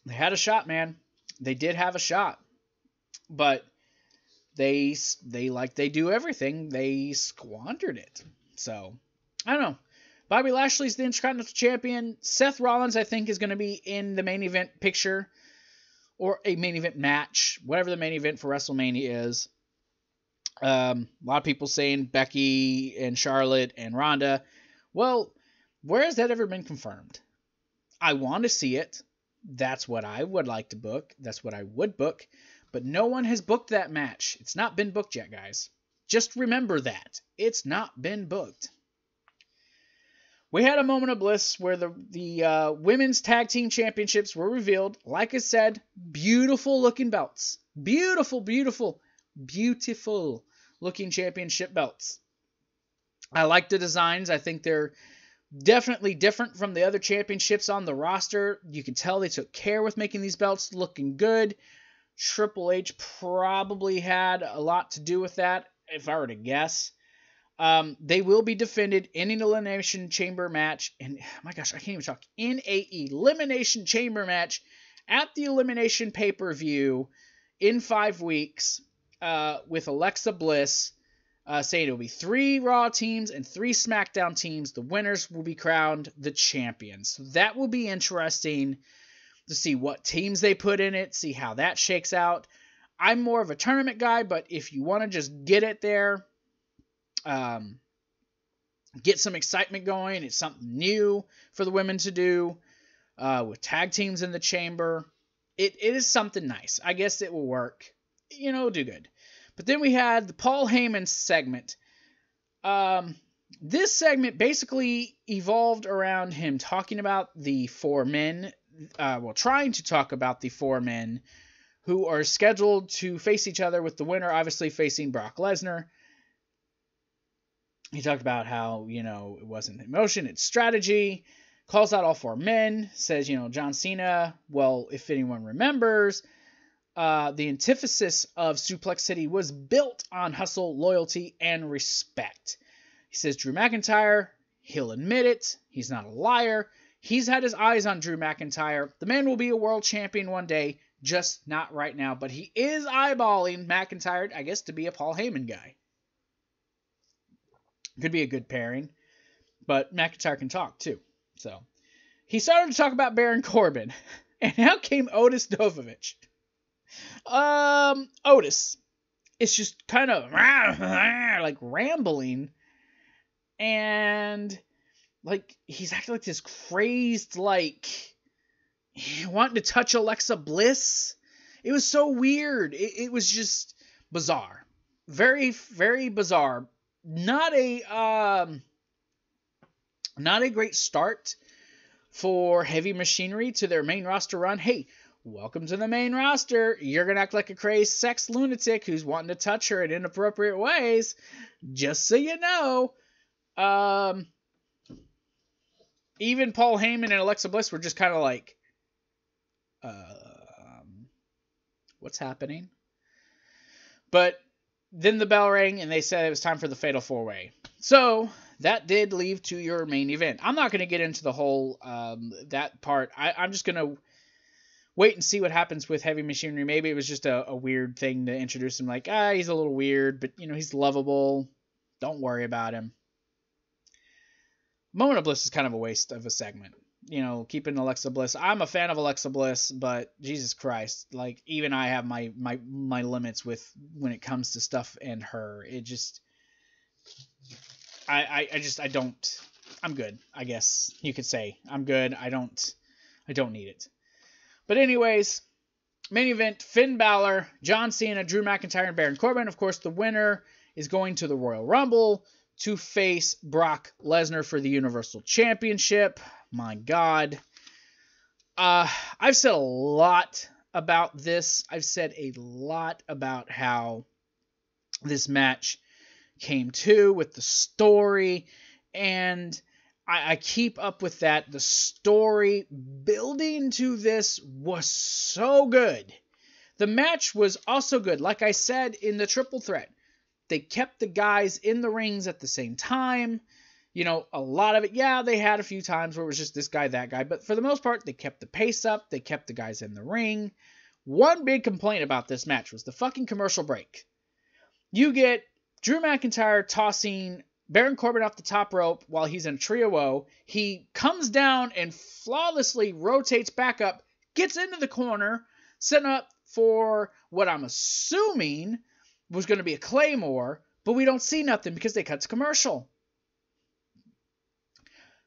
They had a shot, man. They did have a shot. But they do everything, they squandered it. So, I don't know. Bobby Lashley's the Intercontinental Champion. Seth Rollins, I think, is going to be in the main event picture, or a main event match, whatever the main event for WrestleMania is. A lot of people saying Becky and Charlotte and Ronda. Well, where has that ever been confirmed? I want to see it. That's what I would like to book. That's what I would book. But no one has booked that match. It's not been booked yet, guys. Just remember that. It's not been booked. We had a moment of bliss where the women's tag team championships were revealed. Like I said, beautiful looking belts. Beautiful, beautiful, beautiful looking championship belts. I like the designs. I think they're definitely different from the other championships on the roster. You can tell they took care with making these belts looking good. Triple H probably had a lot to do with that, if I were to guess. They will be defended in an Elimination Chamber match. And, oh my gosh, I can't even talk. In a Elimination Chamber match at the Elimination Pay-Per-View in 5 weeks with Alexa Bliss saying it will be 3 Raw teams and 3 SmackDown teams. The winners will be crowned the champions. So that will be interesting to see what teams they put in it, see how that shakes out. I'm more of a tournament guy, but if you want to just get it there, get some excitement going, it's something new for the women to do with tag teams in the chamber. It is something nice. I guess it will work. It'll do good. But then we had the Paul Heyman segment. This segment basically evolved around him talking about the 4 men, trying to talk about the 4 men who are scheduled to face each other, with the winner obviously facing Brock Lesnar. He talked about how, it wasn't emotion, it's strategy. Calls out all 4 men, says, John Cena, well, if anyone remembers, the antithesis of Suplex City was built on hustle, loyalty, and respect. He says Drew McIntyre, he'll admit it, he's not a liar. He's had his eyes on Drew McIntyre. The man will be a world champion one day, just not right now. But he is eyeballing McIntyre, I guess, to be a Paul Heyman guy. Could be a good pairing. But McIntyre can talk, too. So, he started to talk about Baron Corbin. And out came Otis Dovovich. Otis. It's just kind of like rambling. And he's acting like this crazed, wanting to touch Alexa Bliss. It was so weird. It was just bizarre. Very, very bizarre. Not a great start for Heavy Machinery to their main roster run. Hey, welcome to the main roster. You're going to act like a crazed sex lunatic who's wanting to touch her in inappropriate ways. Just so you know. Even Paul Heyman and Alexa Bliss were just kind of like, what's happening? But then the bell rang and they said it was time for the Fatal 4-Way. So that did lead to your main event. I'm not going to get into the whole, that part. I'm just going to wait and see what happens with Heavy Machinery. Maybe it was just a weird thing to introduce him. He's a little weird, but he's lovable. Don't worry about him. Moment of Bliss is kind of a waste of a segment. Keeping Alexa Bliss. I'm a fan of Alexa Bliss, but Jesus Christ, even I have my limits with when it comes to stuff and her. It just, I don't. I'm good. I guess you could say I'm good. I don't need it. But anyways, main event: Finn Balor, John Cena, Drew McIntyre, and Baron Corbin. Of course, the winner is going to the Royal Rumble to face Brock Lesnar for the Universal Championship. My God. I've said a lot about this. I've said a lot about how this match came to with the story, and I keep up with that. The story building to this was so good. The match was also good. Like I said in the triple threat, they kept the guys in the rings at the same time. A lot of it, they had a few times where it was just this guy, that guy. But for the most part, they kept the pace up. They kept the guys in the ring. One big complaint about this match was the fucking commercial break. You get Drew McIntyre tossing Baron Corbin off the top rope while he's in a trio-o. He comes down and flawlessly rotates back up, gets into the corner, setting up for what I'm assuming was going to be a Claymore, but we don't see nothing because they cut to commercial.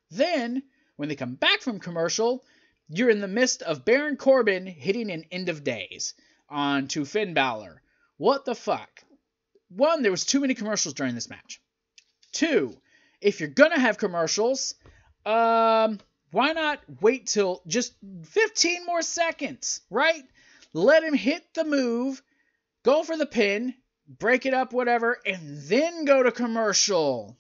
Then, when they come back from commercial, you're in the midst of Baron Corbin hitting an End of Days onto Finn Balor. What the fuck? 1, there was too many commercials during this match. 2, if you're going to have commercials, why not wait till just 15 more seconds, right? Let him hit the move, go for the pin, break it up, whatever, and then go to commercial.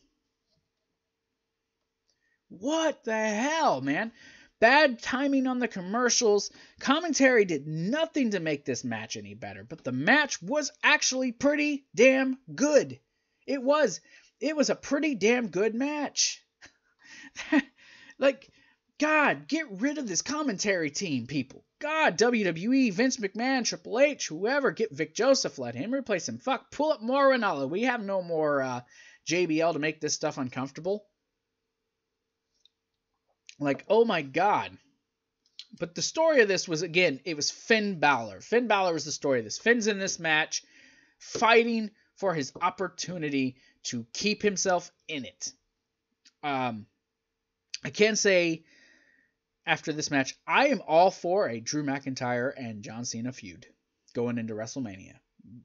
What the hell, man? Bad timing on the commercials. Commentary did nothing to make this match any better, but the match was actually pretty damn good. It was a pretty damn good match. God, get rid of this commentary team, people. God, WWE, Vince McMahon, Triple H, whoever, get Vic Joseph, let him replace him. Fuck, pull up more Ranallo. We have no more JBL to make this stuff uncomfortable. Like, oh my God. But the story of this was, again, it was Finn Balor. Finn Balor was the story of this. Finn's in this match fighting for his opportunity to keep himself in it. I can say after this match, I am all for a Drew McIntyre and John Cena feud going into WrestleMania.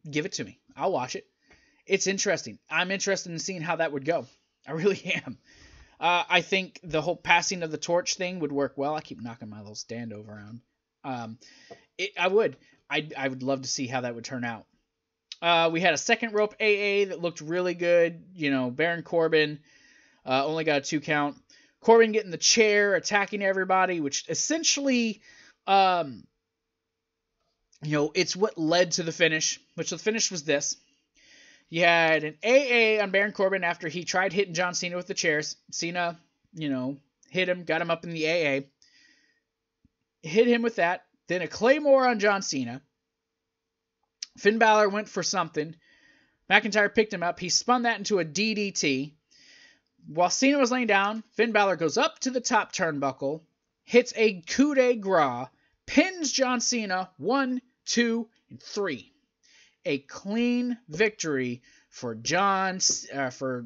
Give it to me. I'll watch it. It's interesting. I'm interested in seeing how that would go. I really am. I think the whole passing of the torch thing would work well. I keep knocking my little stand over around. I would love to see how that would turn out. We had a second rope AA that looked really good. You know, Baron Corbin only got a 2 count. Corbin getting the chair, attacking everybody, which essentially, it's what led to the finish, which the finish was this. You had an AA on Baron Corbin after he tried hitting John Cena with the chairs. Cena, hit him, got him up in the AA. Hit him with that. Then a Claymore on John Cena. Finn Balor went for something. McIntyre picked him up. He spun that into a DDT. While Cena was laying down, Finn Balor goes up to the top turnbuckle, hits a coup de grace, pins John Cena 1, 2, and 3. A clean victory for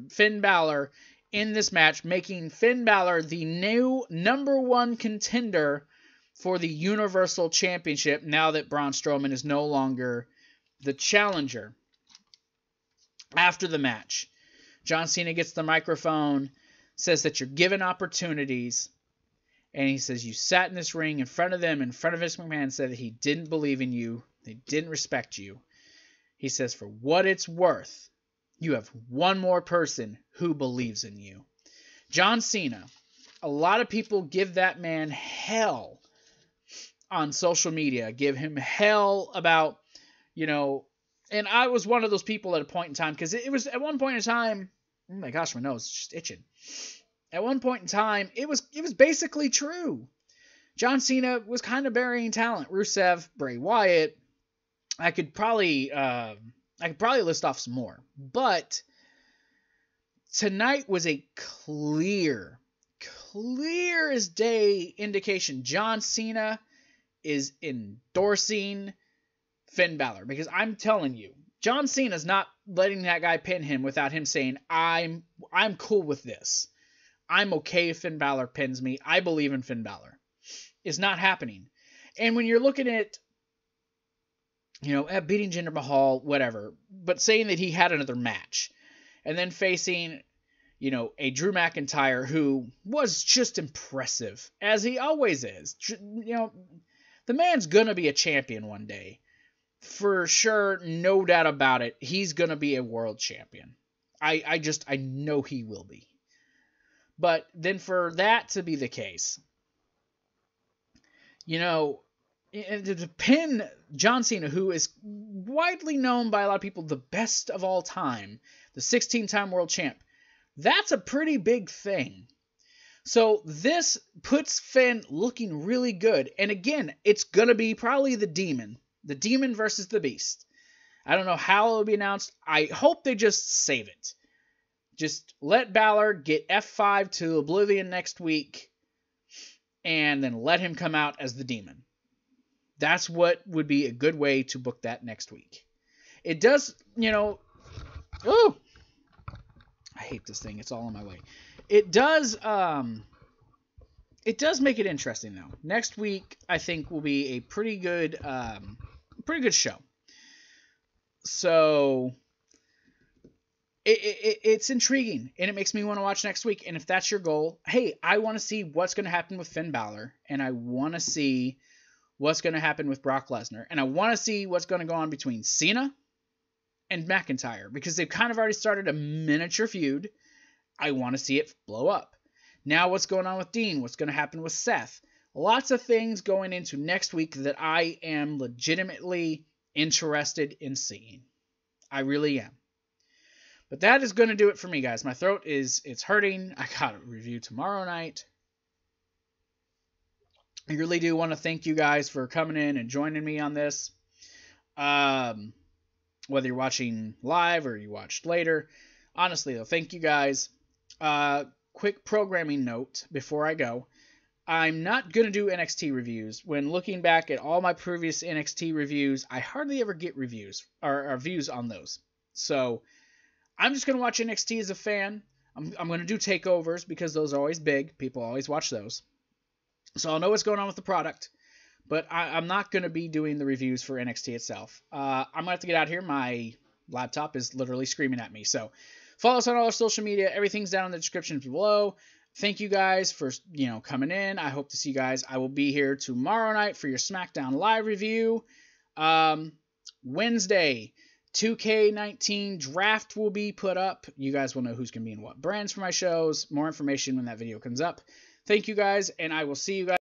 Finn Balor in this match, making Finn Balor the new #1 contender for the Universal Championship now that Braun Strowman is no longer the challenger. After the match, John Cena gets the microphone, says that you're given opportunities, and he says you sat in this ring in front of them, in front of Vince McMahon, said that he didn't believe in you, they didn't respect you. He says, for what it's worth, you have one more person who believes in you. John Cena, a lot of people give that man hell on social media, give him hell about, and I was one of those people at a point in time, because it was at one point in time, oh my gosh, my nose is just itching. At one point in time, it was basically true. John Cena was kind of burying talent. Rusev, Bray Wyatt, I could probably list off some more. But tonight was a clear as day indication John Cena is endorsing Finn Balor, because I'm telling you, John Cena's not letting that guy pin him without him saying, I'm cool with this. I'm okay if Finn Balor pins me. I believe in Finn Balor. It's not happening. And when you're looking at, at beating Jinder Mahal, whatever, but saying that he had another match, and then facing, a Drew McIntyre who was just impressive, as he always is. The man's gonna be a champion one day. For sure, no doubt about it, he's going to be a world champion. I know he will be. But then for that to be the case, to pin John Cena, who is widely known by a lot of people, the best of all time, the 16-time world champ, that's a pretty big thing. So this puts Finn looking really good. And again, it's going to be probably the Demon. The Demon versus the Beast. I don't know how it'll be announced. I hope they just save it. Just let Balor get F5 to oblivion next week, and then let him come out as the Demon. That's what would be a good way to book that next week. It does, oh, I hate this thing. It's all in my way. It does make it interesting, though. Next week, I think, will be a pretty good show. So it's intriguing, and it makes me want to watch next week. And if that's your goal, hey, I want to see what's going to happen with Finn Balor, and I want to see what's going to happen with Brock Lesnar, and I want to see what's going to go on between Cena and McIntyre, because they've kind of already started a miniature feud. I want to see it blow up. Now what's going on with Dean? What's going to happen with Seth? Lots of things going into next week that I am legitimately interested in seeing. I really am. But that is going to do it for me, guys. My throat it's hurting. I got a review tomorrow night. I really do want to thank you guys for coming in and joining me on this. Whether you're watching live or you watched later. Honestly, though, thank you guys. Quick programming note before I go. I'm not going to do NXT reviews. When looking back at all my previous NXT reviews, I hardly ever get reviews or views on those. So I'm just going to watch NXT as a fan. I'm going to do takeovers because those are always big. People always watch those. So I'll know what's going on with the product. But I'm not going to be doing the reviews for NXT itself. I'm going to have to get out here. My laptop is literally screaming at me. So follow us on all our social media. Everything's down in the description below. Thank you guys for, coming in. I hope to see you guys. I will be here tomorrow night for your SmackDown Live review. Wednesday, 2K19 draft will be put up. You guys will know who's going to be in what brands for my shows. More information when that video comes up. Thank you guys, and I will see you guys.